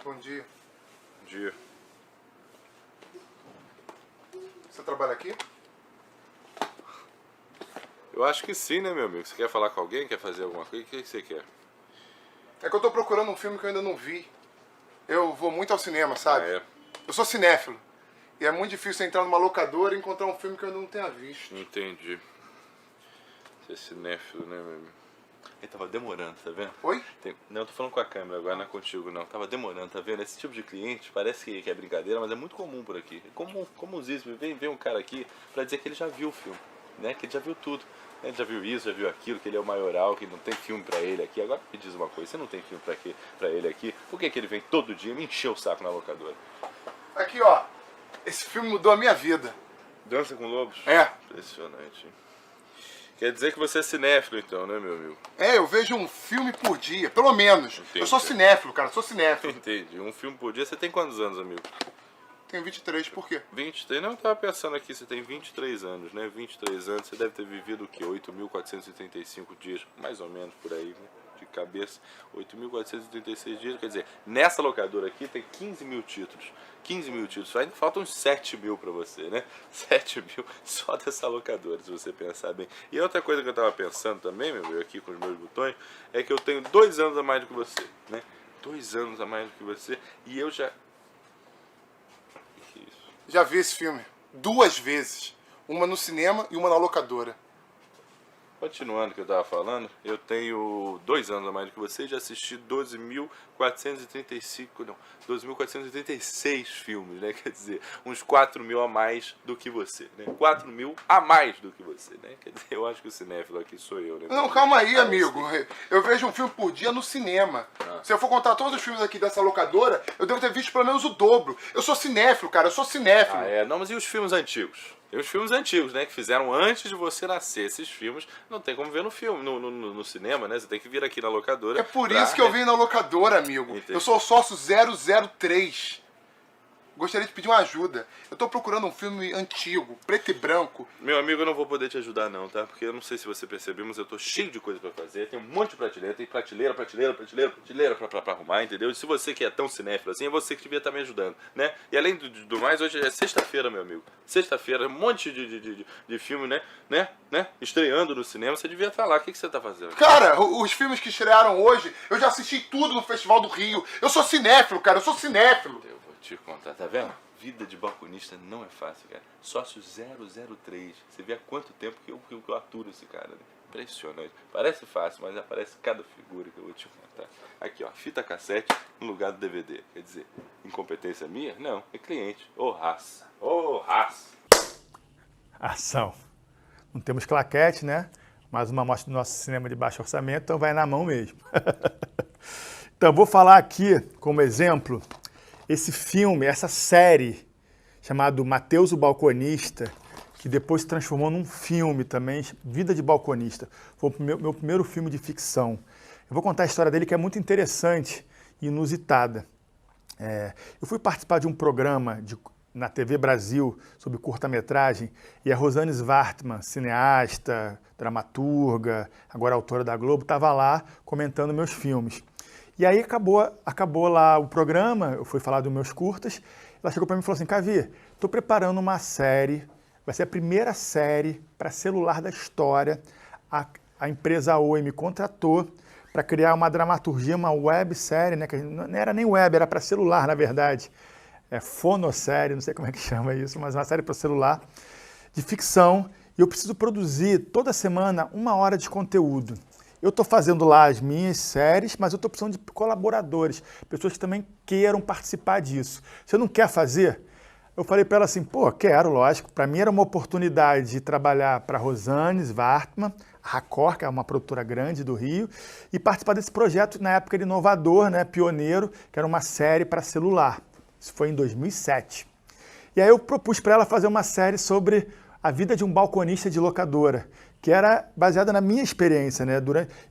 Bom dia. Bom dia. Você trabalha aqui? Eu acho que sim, né, meu amigo? Você quer falar com alguém? Quer fazer alguma coisa? O que você quer? É que eu tô procurando um filme que eu ainda não vi. Eu vou muito ao cinema, sabe? Ah, é? Eu sou cinéfilo. E é muito difícil entrar numa locadora e encontrar um filme que eu ainda não tenha visto. Entendi. Você é cinéfilo, né, meu amigo? Ele tava demorando, tá vendo? Oi? Não, eu tô falando com a câmera agora, não é contigo não. Tava demorando, tá vendo? Esse tipo de cliente parece que é brincadeira, mas é muito comum por aqui. É comunsíssimo. Vem um cara aqui pra dizer que ele já viu o filme, né? Que ele já viu tudo. Ele já viu isso, já viu aquilo, que ele é o maioral, que não tem filme pra ele aqui. Agora me diz uma coisa, você não tem filme pra ele aqui? Por que ele vem todo dia me encher o saco na locadora? Aqui, ó. Esse filme mudou a minha vida. Dança com Lobos? É. Impressionante. Quer dizer que você é cinéfilo então, né, meu amigo? É, eu vejo um filme por dia, pelo menos. Entendi. Eu sou cinéfilo, cara, sou cinéfilo. Entendi. Um filme por dia. Você tem quantos anos, amigo? Tenho 23, por quê? 23? Não, eu tava pensando aqui, você tem 23 anos, né? 23 anos, você deve ter vivido o quê? 8.435 dias, mais ou menos por aí, né? De cabeça. 8.436 dias, quer dizer, nessa locadora aqui tem 15 mil títulos. 15 mil títulos, ainda faltam uns 7 mil pra você, né? 7 mil só dessa locadora, se você pensar bem. E outra coisa que eu tava pensando também, meu amigo, aqui com os meus botões, é que eu tenho 2 anos a mais do que você, né? 2 anos a mais do que você, e eu já... Já vi esse filme 2 vezes. Uma no cinema e uma na locadora. Continuando o que eu tava falando, eu tenho 2 anos a mais do que você e já assisti 12.436 filmes, né? Quer dizer, uns 4 mil a mais do que você, né? 4 mil a mais do que você, né? Quer dizer, eu acho que o cinéfilo aqui sou eu, né? Não, calma aí, amigo. Eu vejo um filme por dia no cinema. Se eu for contar todos os filmes aqui dessa locadora, eu devo ter visto pelo menos o dobro. Eu sou cinéfilo, cara, eu sou cinéfilo. Ah, é? Não, mas e os filmes antigos? Tem os filmes antigos, né? Que fizeram antes de você nascer. Esses filmes não tem como ver no filme, no cinema, né? Você tem que vir aqui na locadora. É por isso que eu venho na locadora, amigo. Entendi. Eu sou o sócio 003. Gostaria de pedir uma ajuda. Eu tô procurando um filme antigo, preto e branco. Meu amigo, eu não vou poder te ajudar não, tá? Porque eu não sei se você percebeu, mas eu tô cheio de coisa pra fazer. Tem um monte de prateleira, tem prateleira pra arrumar, entendeu? E se você que é tão cinéfilo assim, é você que devia estar me ajudando, né? E além do mais, hoje é sexta-feira, meu amigo. Sexta-feira, um monte de filme, né? Estreando no cinema, você devia estar lá. O que você tá fazendo? Cara, os filmes que estrearam hoje, eu já assisti tudo no Festival do Rio. Eu sou cinéfilo, cara, eu sou cinéfilo. Eu vou te contar, tá vendo? Vida de balconista não é fácil, cara. Sócio 003. Você vê há quanto tempo que eu aturo esse cara, né? Impressionante. Parece fácil, mas aparece cada figura que eu vou te contar. Aqui, ó, fita cassete no lugar do DVD. Quer dizer, incompetência minha? Não, é cliente. Ô raça, ô raça. Ação. Não temos claquete, né? Mais uma amostra do nosso cinema de baixo orçamento, então vai na mão mesmo. Então, vou falar aqui, como exemplo, esse filme, essa série, chamado Mateus o Balconista, que depois se transformou num filme também, Vida de Balconista. Foi o meu primeiro filme de ficção. Eu vou contar a história dele, que é muito interessante e inusitada. Eu fui participar de um programa na TV Brasil sobre curta-metragem, e a Rosane Svartman, cineasta, dramaturga, agora autora da Globo, estava lá comentando meus filmes. E aí acabou lá o programa, eu fui falar dos meus curtas, ela chegou para mim e falou assim, Cavi, estou preparando uma série, vai ser a primeira série para celular da história, a empresa Oi me contratou para criar uma dramaturgia, uma websérie, né, que não era nem web, era para celular, na verdade, fonossérie, não sei como é que chama isso, mas uma série para celular, de ficção, e eu preciso produzir toda semana 1 hora de conteúdo. Eu estou fazendo lá as minhas séries, mas eu estou precisando de colaboradores, pessoas que também queiram participar disso. Você não quer fazer? Eu falei para ela assim, pô, quero, lógico. Para mim era uma oportunidade de trabalhar para a Rosane Svartman, a Racor, que é uma produtora grande do Rio, e participar desse projeto na época de inovador, né, pioneiro, que era uma série para celular. Isso foi em 2007. E aí eu propus para ela fazer uma série sobre a vida de um balconista de locadora, que era baseada na minha experiência, né?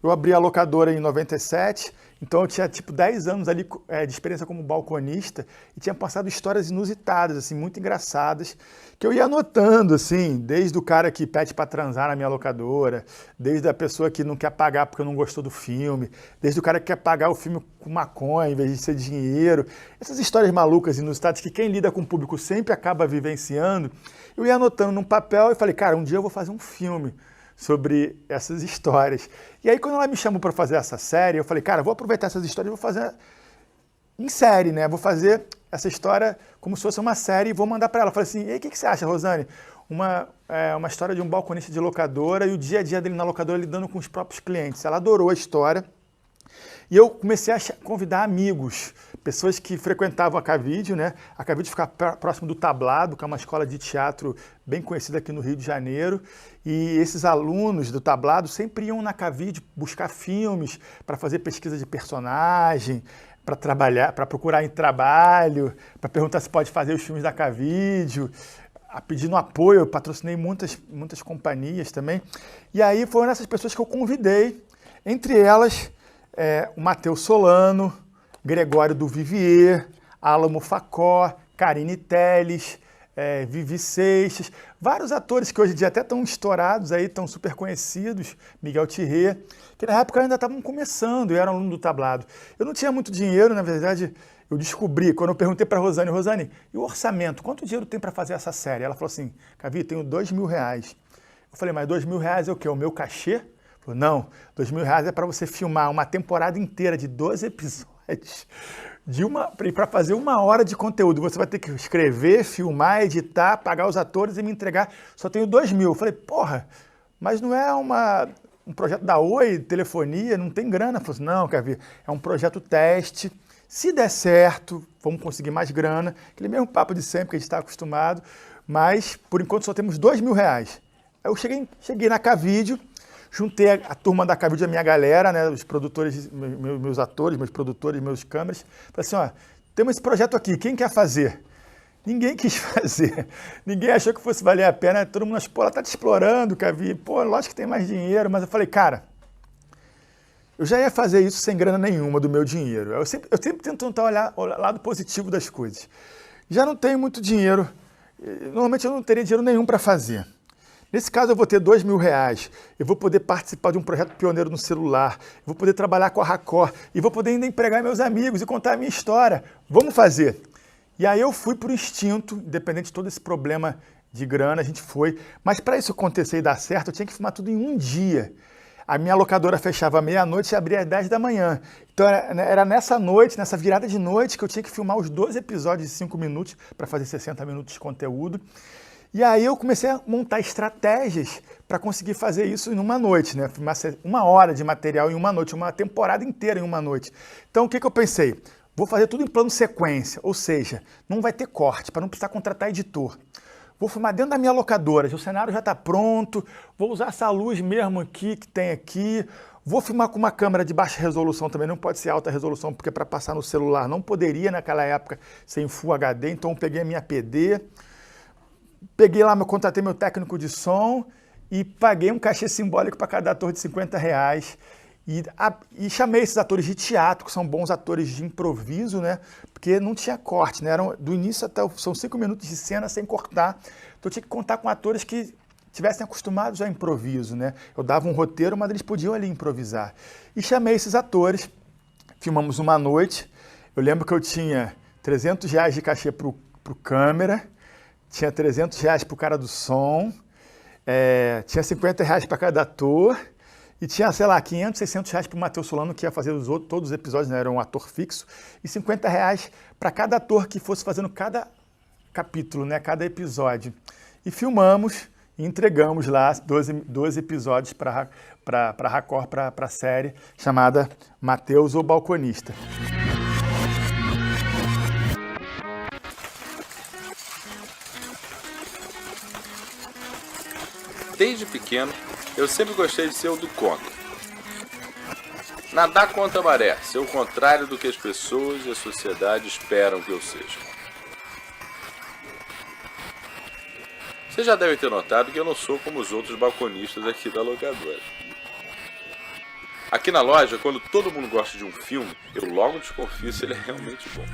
Eu abri a locadora em 97, então eu tinha tipo 10 anos ali de experiência como balconista e tinha passado histórias inusitadas, assim, muito engraçadas, que eu ia anotando, assim, desde o cara que pede para transar na minha locadora, desde a pessoa que não quer pagar porque não gostou do filme, desde o cara que quer pagar o filme com maconha em vez de ser dinheiro. Essas histórias malucas, inusitadas, que quem lida com o público sempre acaba vivenciando. Eu ia anotando num papel e falei, cara, um dia eu vou fazer um filme sobre essas histórias. E aí, quando ela me chamou para fazer essa série, eu falei, cara, vou aproveitar essas histórias e vou fazer em série, né? Vou fazer essa história como se fosse uma série e vou mandar para ela. Eu falei assim, e aí, o que você acha, Rosane? uma história de um balconista de locadora e o dia a dia dele na locadora lidando com os próprios clientes. Ela adorou a história e eu comecei a convidar amigos, pessoas que frequentavam a Cavide, né? A Cavide fica próximo do Tablado, que é uma escola de teatro bem conhecida aqui no Rio de Janeiro. E esses alunos do Tablado sempre iam na Cavide buscar filmes para fazer pesquisa de personagem, para trabalhar, para procurar em trabalho, para perguntar se pode fazer os filmes da Cavide, pedindo apoio. Eu patrocinei muitas companhias também. E aí foram essas pessoas que eu convidei, entre elas o Matheus Solano, Gregório do Vivier, Álamo Facó, Karine Telles, Vivi Seixas, vários atores que hoje em dia até estão estourados aí, estão super conhecidos, Miguel Thierry, que na época ainda estavam começando e eram aluno do Tablado. Eu não tinha muito dinheiro, na verdade, eu descobri, quando eu perguntei para a Rosane, e o orçamento, quanto dinheiro tem para fazer essa série? Ela falou assim, Cavi, tenho R$2.000. Eu falei, mas R$2.000 é o quê? O meu cachê? Ela falou, não, R$2.000 é para você filmar uma temporada inteira de 12 episódios, para fazer 1 hora de conteúdo. Você vai ter que escrever, filmar, editar, pagar os atores e me entregar. Só tenho 2.000. Eu falei, porra, mas não é um projeto da Oi, telefonia, não tem grana. Eu falei, não, Cavi, é um projeto teste. Se der certo, vamos conseguir mais grana. Aquele mesmo papo de sempre que a gente está acostumado. Mas, por enquanto, só temos R$2.000. Aí eu cheguei na Cavide, juntei a turma da Cavide, a minha galera, né, os produtores, meus atores, meus produtores, meus câmeras. Falei assim, ó, temos esse projeto aqui, quem quer fazer? Ninguém quis fazer. Ninguém achou que fosse valer a pena. Todo mundo achou, pô, ela tá te explorando, Cavi. Pô, lógico que tem mais dinheiro. Mas eu falei, cara, eu já ia fazer isso sem grana nenhuma do meu dinheiro. Eu sempre tento tentar olhar o lado positivo das coisas. Já não tenho muito dinheiro. Normalmente eu não teria dinheiro nenhum para fazer. Nesse caso eu vou ter R$2.000, eu vou poder participar de um projeto pioneiro no celular, eu vou poder trabalhar com a Racor e vou poder ainda empregar meus amigos e contar a minha história. Vamos fazer! E aí eu fui por instinto, independente de todo esse problema de grana, a gente foi. Mas para isso acontecer e dar certo, eu tinha que filmar tudo em um dia. A minha locadora fechava meia-noite e abria às 10 da manhã. Então era nessa noite, nessa virada de noite, que eu tinha que filmar os 12 episódios de 5 minutos para fazer 60 minutos de conteúdo. E aí eu comecei a montar estratégias para conseguir fazer isso em uma noite, né? Filmar 1 hora de material em uma noite, uma temporada inteira em uma noite. Então o que eu pensei? Vou fazer tudo em plano sequência, ou seja, não vai ter corte, para não precisar contratar editor. Vou filmar dentro da minha locadora, o cenário já está pronto, vou usar essa luz mesmo aqui que tem aqui, vou filmar com uma câmera de baixa resolução também, não pode ser alta resolução, porque para passar no celular não poderia naquela época ser em Full HD, então eu peguei a minha PD, peguei lá, contratei meu técnico de som e paguei um cachê simbólico para cada ator de R$50. E chamei esses atores de teatro, que são bons atores de improviso, né? Porque não tinha corte, né? Do início até são 5 minutos de cena sem cortar. Então eu tinha que contar com atores que tivessem acostumados a improviso, né? Eu dava um roteiro, mas eles podiam ali improvisar. E chamei esses atores, filmamos uma noite. Eu lembro que eu tinha R$300 de cachê pro câmera, tinha R$300 pro cara do som, tinha R$50 para cada ator. E tinha, sei lá, R$500, R$600 para o Matheus Solano, que ia fazer todos os episódios, né? Era um ator fixo, e R$50 para cada ator que fosse fazendo cada capítulo, né? Cada episódio. E filmamos e entregamos lá 12 episódios para a Racor, para a série chamada Matheus, o Balconista. Desde pequeno, eu sempre gostei de ser o do contra. Nadar contra a maré, ser o contrário do que as pessoas e a sociedade esperam que eu seja. Você já deve ter notado que eu não sou como os outros balconistas aqui da locadora. Aqui na loja, quando todo mundo gosta de um filme, eu logo desconfio se ele é realmente bom.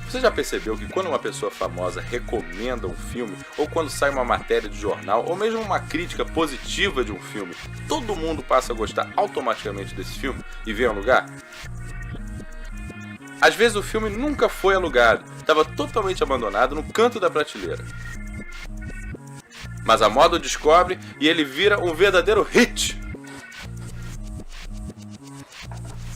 Você já percebeu que quando uma pessoa famosa recomenda um filme, ou quando sai uma matéria de jornal, ou mesmo uma crítica positiva de um filme, todo mundo passa a gostar automaticamente desse filme e vem alugar? Às vezes o filme nunca foi alugado, estava totalmente abandonado no canto da prateleira. Mas a moda o descobre e ele vira um verdadeiro hit.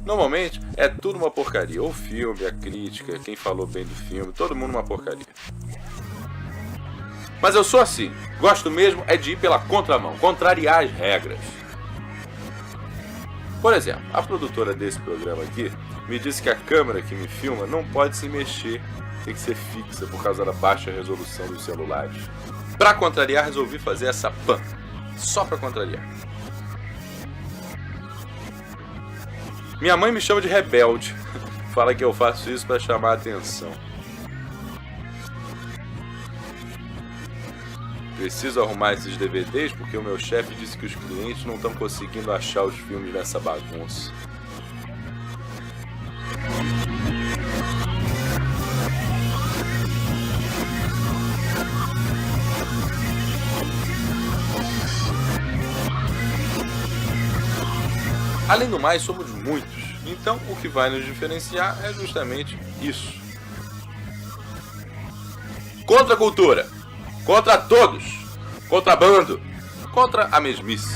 Normalmente é tudo uma porcaria, o filme, a crítica, quem falou bem do filme, todo mundo uma porcaria. Mas eu sou assim, gosto mesmo é de ir pela contramão, contrariar as regras. Por exemplo, a produtora desse programa aqui me disse que a câmera que me filma não pode se mexer, tem que ser fixa por causa da baixa resolução dos celulares. Pra contrariar, resolvi fazer essa pan, só pra contrariar. Minha mãe me chama de rebelde, fala que eu faço isso pra chamar a atenção. Preciso arrumar esses DVDs porque o meu chefe disse que os clientes não estão conseguindo achar os filmes nessa bagunça. Além do mais, somos muitos, então o que vai nos diferenciar é justamente isso. Contra a cultura, contra todos, contrabando, contra a mesmice.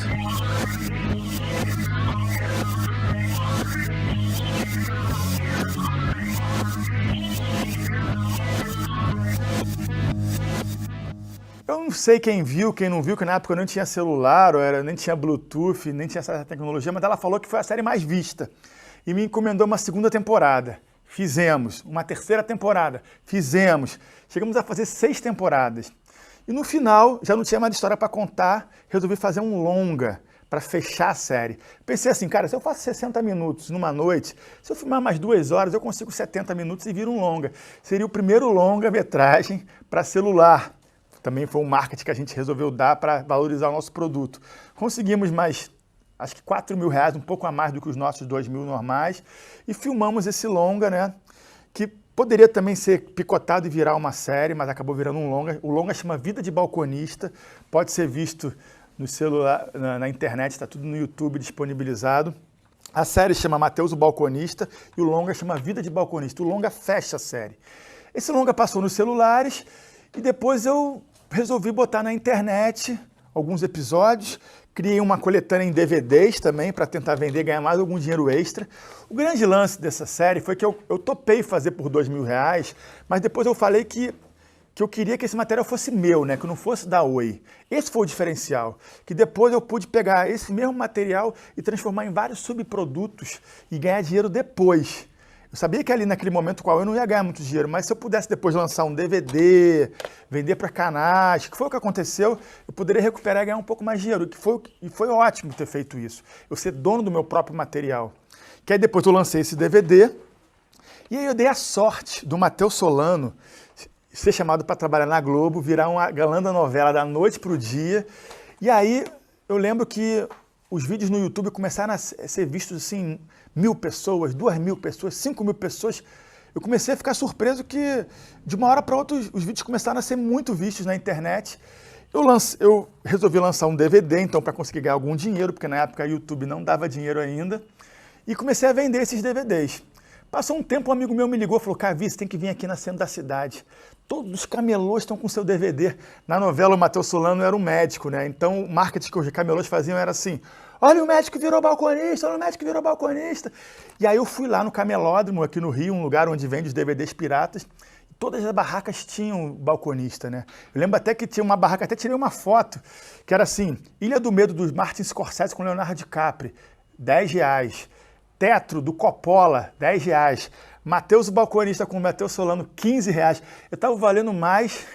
Eu não sei quem viu, quem não viu, que na época eu não tinha celular, nem tinha Bluetooth, nem tinha essa tecnologia, mas ela falou que foi a série mais vista. E me encomendou uma segunda temporada. Fizemos. Uma terceira temporada. Fizemos. Chegamos a fazer 6 temporadas. E no final, já não tinha mais história para contar, resolvi fazer um longa para fechar a série. Pensei assim, cara, se eu faço 60 minutos numa noite, se eu filmar mais 2 horas, eu consigo 70 minutos e vira um longa. Seria o primeiro longa-metragem para celular. Também foi um marketing que a gente resolveu dar para valorizar o nosso produto. Conseguimos mais, acho que R$4.000, um pouco a mais do que os nossos 2.000 normais, e filmamos esse longa, né? Que poderia também ser picotado e virar uma série, mas acabou virando um longa. O longa chama Vida de Balconista, pode ser visto no celular, na internet, está tudo no YouTube disponibilizado. A série chama Matheus o Balconista e o longa chama Vida de Balconista. O longa fecha a série. Esse longa passou nos celulares e depois eu resolvi botar na internet alguns episódios, criei uma coletânea em DVDs também para tentar vender e ganhar mais algum dinheiro extra. O grande lance dessa série foi que eu topei fazer por R$2.000, mas depois eu falei que eu queria que esse material fosse meu, né? Que não fosse da Oi. Esse foi o diferencial, que depois eu pude pegar esse mesmo material e transformar em vários subprodutos e ganhar dinheiro depois. Eu sabia que ali naquele momento qual eu não ia ganhar muito dinheiro, mas se eu pudesse depois lançar um DVD, vender para canais, que foi o que aconteceu, eu poderia recuperar e ganhar um pouco mais de dinheiro. E foi ótimo ter feito isso. Eu ser dono do meu próprio material. Que aí depois eu lancei esse DVD e aí eu dei a sorte do Matheus Solano ser chamado para trabalhar na Globo, virar uma galã da novela da noite para o dia. E aí eu lembro que os vídeos no YouTube começaram a ser vistos assim, 1.000 pessoas, 2.000 pessoas, 5.000 pessoas. Eu comecei a ficar surpreso que de uma hora para outra os vídeos começaram a ser muito vistos na internet. Eu resolvi lançar um DVD, então, para conseguir ganhar algum dinheiro, porque na época o YouTube não dava dinheiro ainda, e comecei a vender esses DVDs. Passou um tempo, um amigo meu me ligou e falou, Cavi, você tem que vir aqui na Centro da Cidade. Todos os camelôs estão com seu DVD. Na novela, o Matheus Solano era um médico, né? Então, o marketing que os camelôs faziam era assim, olha o médico virou balconista, olha o médico virou balconista. E aí eu fui lá no Camelódromo, aqui no Rio, um lugar onde vende os DVDs piratas, e todas as barracas tinham balconista, né? Eu lembro até que tinha uma barraca, até tirei uma foto, que era assim, Ilha do Medo dos Martin Scorsese com Leonardo DiCaprio, R$10. Tetro do Coppola, R$10. Matheus o Balconista com o Matheus Solano, R$15. Eu tava valendo mais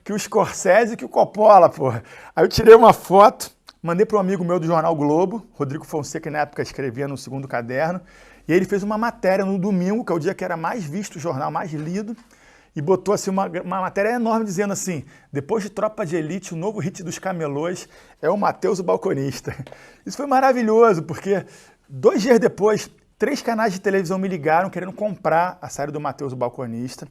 que o Scorsese e que o Coppola, porra. Aí eu tirei uma foto, mandei para um amigo meu do Jornal Globo, Rodrigo Fonseca, que na época escrevia no Segundo Caderno, e ele fez uma matéria no domingo, que é o dia que era mais visto o jornal, mais lido, e botou assim uma matéria enorme dizendo assim, depois de Tropa de Elite, o novo hit dos camelôs é o Matheus o Balconista. Isso foi maravilhoso, porque 2 dias depois, 3 canais de televisão me ligaram querendo comprar a série do Matheus o Balconista.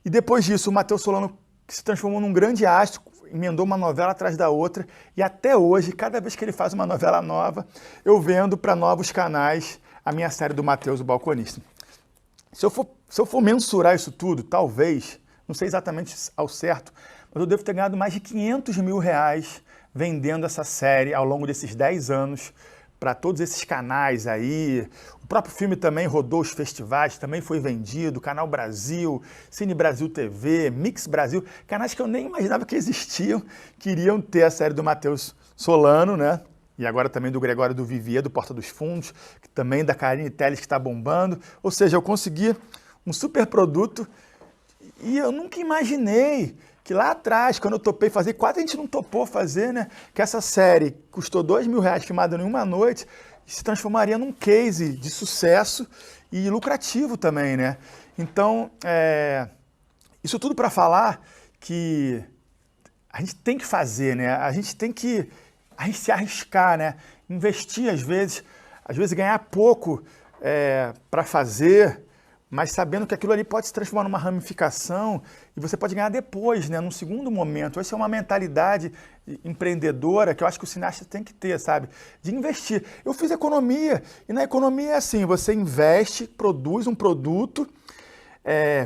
E depois disso, o Matheus Solano se transformou num grande astro, emendou uma novela atrás da outra. E até hoje, cada vez que ele faz uma novela nova, eu vendo para novos canais a minha série do Matheus o Balconista. Se eu for mensurar isso tudo, talvez, não sei exatamente ao certo, mas eu devo ter ganhado mais de R$500 mil vendendo essa série ao longo desses 10 anos, para todos esses canais aí. O próprio filme também rodou os festivais, também foi vendido, Canal Brasil, Cine Brasil TV, Mix Brasil, canais que eu nem imaginava que existiam, queriam ter a série do Matheus Solano, né? E agora também do Gregório do Vivier, do Porta dos Fundos, também da Karine Telles, que está bombando. Ou seja, eu consegui um super produto e eu nunca imaginei que lá atrás, quando eu topei fazer, quase a gente não topou fazer, né? Que essa série custou R$2.000 filmada em uma noite, se transformaria num case de sucesso e lucrativo também, né? Então, isso tudo para falar que a gente tem que fazer, né? A gente tem que se arriscar, né? Investir às vezes ganhar pouco para fazer, mas sabendo que aquilo ali pode se transformar numa ramificação e você pode ganhar depois, né? Num segundo momento. Essa é uma mentalidade empreendedora que eu acho que o cineasta tem que ter, sabe? De investir. Eu fiz economia e na economia é assim, você investe, produz um produto,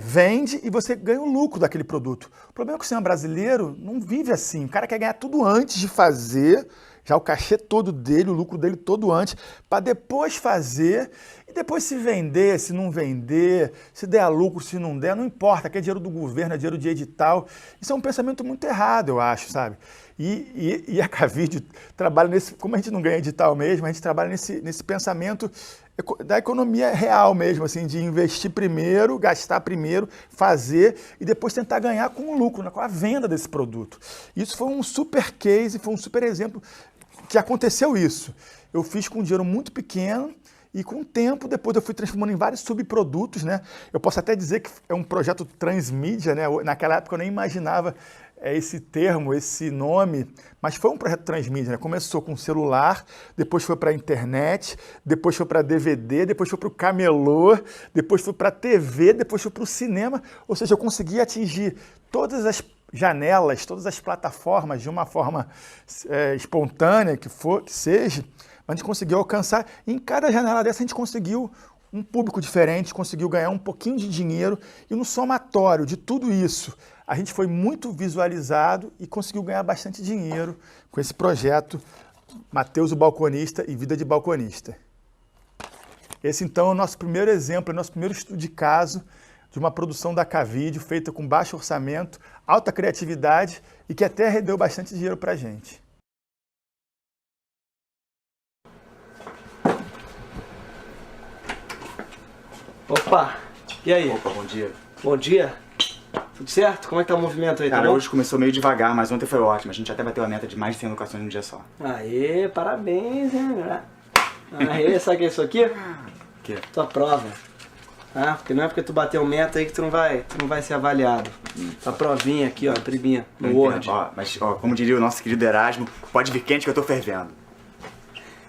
vende e você ganha o lucro daquele produto. O problema é que o cinema brasileiro não vive assim. O cara quer ganhar tudo antes de fazer, já o cachê todo dele, o lucro dele todo antes, para depois fazer e depois se vender, se não vender, se der lucro, se não der, não importa, que é dinheiro do governo, é dinheiro de edital. Isso é um pensamento muito errado, eu acho, sabe? E a Cavide trabalha nesse, como a gente não ganha edital mesmo, a gente trabalha nesse pensamento da economia real mesmo, assim, de investir primeiro, gastar primeiro, fazer e depois tentar ganhar com o lucro, com a venda desse produto. Isso foi um super case, foi um super exemplo que aconteceu isso. Eu fiz com um dinheiro muito pequeno e com o tempo, depois eu fui transformando em vários subprodutos, né? Eu posso até dizer que é um projeto transmídia, né? Naquela época eu nem imaginava esse termo, esse nome, mas foi um projeto transmídia, né? Começou com celular, depois foi para a internet, depois foi para DVD, depois foi para o camelô, depois foi para a TV, depois foi para o cinema, ou seja, eu consegui atingir todas as janelas, todas as plataformas de uma forma espontânea, que seja, mas a gente conseguiu alcançar, e em cada janela dessa a gente conseguiu um público diferente, conseguiu ganhar um pouquinho de dinheiro, e no somatório de tudo isso, a gente foi muito visualizado e conseguiu ganhar bastante dinheiro com esse projeto Matheus o Balconista e Vida de Balconista. Esse, então, é o nosso primeiro exemplo, é o nosso primeiro estudo de caso de uma produção da Cavide feita com baixo orçamento, alta criatividade e que até rendeu bastante dinheiro para a gente. Opa! E aí? Opa, bom dia. Bom dia. Tudo certo? Como é que tá o movimento aí? Cara, tá bom? hoje começou meio devagar, mas ontem foi ótimo. A gente até bateu a meta de mais de 100 locações num dia só. Aê, parabéns, hein? Aê, sabe o que é isso aqui? O quê? Tua prova. Ah, porque não é porque tu bateu meta aí que tu não vai ser avaliado. Tua provinha aqui, ó, priminha, no Word. Mas, como diria o nosso querido Erasmo, pode vir quente que eu tô fervendo.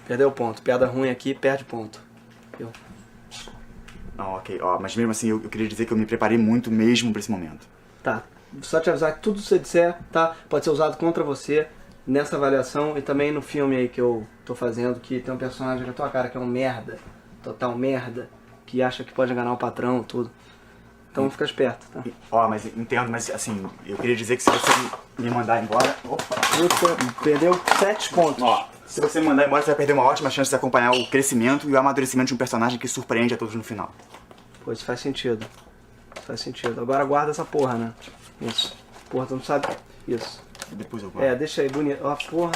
Perdeu ponto. Piada ruim aqui, perde ponto. Viu? Não, ok. Mas mesmo assim, eu queria dizer que eu me preparei muito mesmo pra esse momento. Tá. Só te avisar que tudo que você disser, tá, pode ser usado contra você nessa avaliação e também no filme aí que eu tô fazendo, que tem um personagem com a tua cara que é um merda, total merda, que acha que pode enganar o patrão, tudo. Então fica esperto, tá? Mas entendo, mas assim, eu queria dizer que se você me mandar embora... Opa! Você perdeu 7 pontos. Se você me mandar embora, você vai perder uma ótima chance de acompanhar o crescimento e o amadurecimento de um personagem que surpreende a todos no final. Pô, isso faz sentido. Faz sentido. Agora guarda essa porra, né? Isso. Porra, tu não sabe? Isso. Depois eu guardo. Deixa aí, bonito. Ó, porra.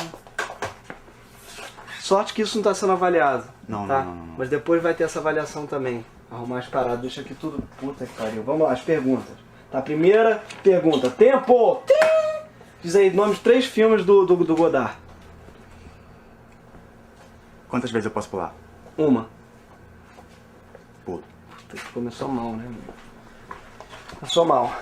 Sorte que isso não tá sendo avaliado. Não, tá? não. Mas depois vai ter essa avaliação também. Arrumar as paradas. Deixa aqui tudo. Puta que pariu. Vamos lá, as perguntas. Tá, primeira pergunta. Tempo! Tim! Diz aí, nome de 3 filmes do Godard. Quantas vezes eu posso pular? Uma. Pulo. Puta que começou mal, né? Começou mal.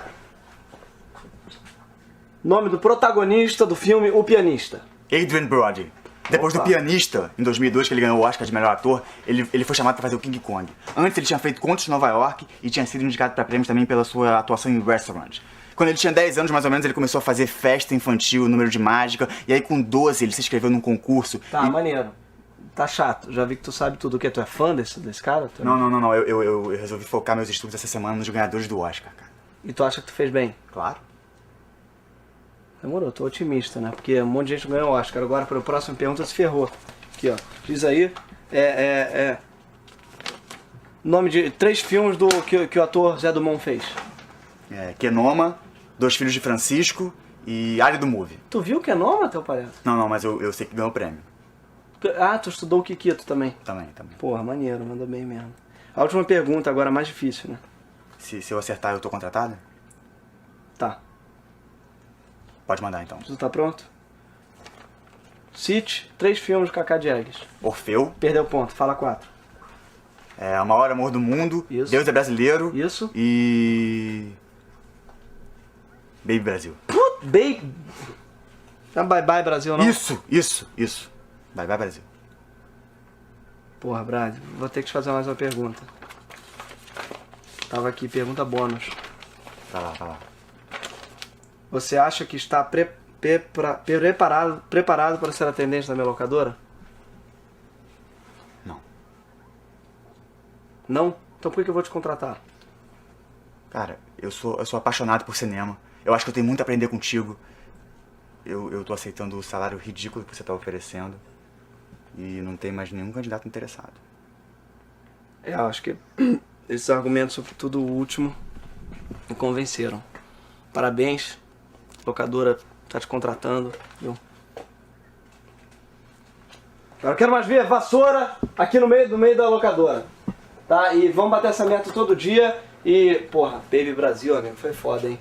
Nome do protagonista do filme O Pianista. Adrien Brody. Depois do Pianista, em 2002, que ele ganhou o Oscar de melhor ator, ele foi chamado para fazer o King Kong. Antes ele tinha feito Contos de Nova York e tinha sido indicado para prêmios também pela sua atuação em Restaurant. Quando ele tinha 10 anos, mais ou menos, ele começou a fazer festa infantil, número de mágica, e aí com 12 ele se inscreveu num concurso. Tá, maneiro. Tá chato. Já vi que tu sabe tudo o que. Tu é fã desse cara? Não. Eu resolvi focar meus estudos essa semana nos ganhadores do Oscar, cara. E tu acha que tu fez bem? Claro. Demorou, tô otimista, né? Porque um monte de gente ganhou o Oscar. Agora, para a próxima pergunta, se ferrou. Aqui, ó. Diz aí. Nome de 3 filmes que o ator Zé Dumont fez. Kenoma, Dois Filhos de Francisco e Área do Movie. Tu viu Kenoma, teu palhaço? Não, mas eu sei que ganhou o prêmio. Ah, tu estudou o Kikito também? Também. Porra, maneiro, mandou bem mesmo. A última pergunta, agora mais difícil, né? Se eu acertar, eu tô contratado? Tá. Pode mandar, então. Tu tá pronto? Cite 3 filmes de Cacá Diegues. Orfeu. Perdeu ponto, fala 4. O Maior Amor do Mundo. Isso. Deus é Brasileiro. Isso. E... Baby Brasil. Baby... Bye Bye Brasil, não? Isso. Bye Bye Brasil. Porra, Brad, vou ter que te fazer mais uma pergunta. Tava aqui, pergunta bônus. Vai lá. Você acha que está preparado para ser atendente da minha locadora? Não. Não? Então por que eu vou te contratar? Cara, eu sou apaixonado por cinema. Eu acho que eu tenho muito a aprender contigo. Eu tô aceitando o salário ridículo que você tá oferecendo. E não tem mais nenhum candidato interessado. Eu acho que esses argumentos, sobretudo o último, me convenceram. Parabéns, a locadora tá te contratando, viu? Agora eu quero mais ver vassoura aqui no meio da locadora. Tá? E vamos bater essa meta todo dia. E, porra, Baby Brasil, amigo, foi foda, hein?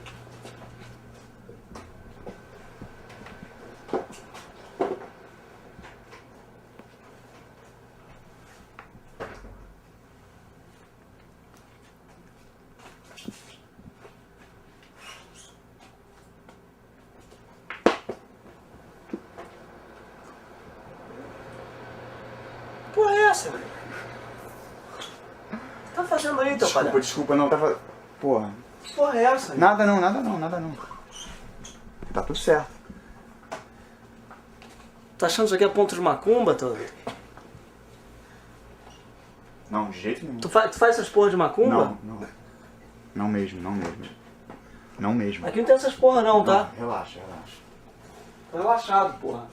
Porra é essa, velho? O que tá fazendo aí, teu palhaço? Desculpa, não. Tava... Porra. Que porra é essa? Nada não. Tá tudo certo. Tá achando isso aqui a ponto de macumba, teu? Não, de jeito nenhum. Tu faz essas porra de macumba? Não mesmo. Aqui não tem essas porra não, tá? Não, relaxa. Tô relaxado, porra.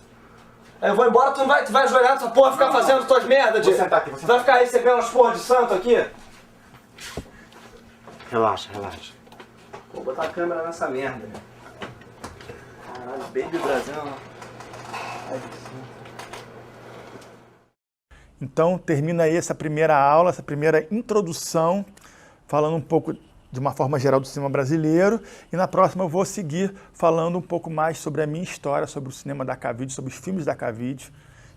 Aí eu vou embora, tu vai ajoelhar nessa porra, ficar fazendo tuas merdas de... Vou sentar aqui, Tu vai ficar recebendo umas porra de santo aqui? Relaxa. Vou botar a câmera nessa merda. Caralho, Baby Brasil. Então termina aí essa primeira aula, essa primeira introdução, falando um pouco de uma forma geral do cinema brasileiro, e na próxima eu vou seguir falando um pouco mais sobre a minha história, sobre o cinema da K-Video, sobre os filmes da K-Video.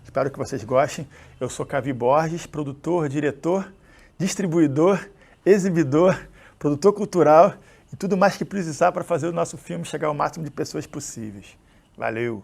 Espero que vocês gostem. Eu sou Cavi Borges, produtor, diretor, distribuidor, exibidor, produtor cultural e tudo mais que precisar para fazer o nosso filme chegar ao máximo de pessoas possíveis. Valeu!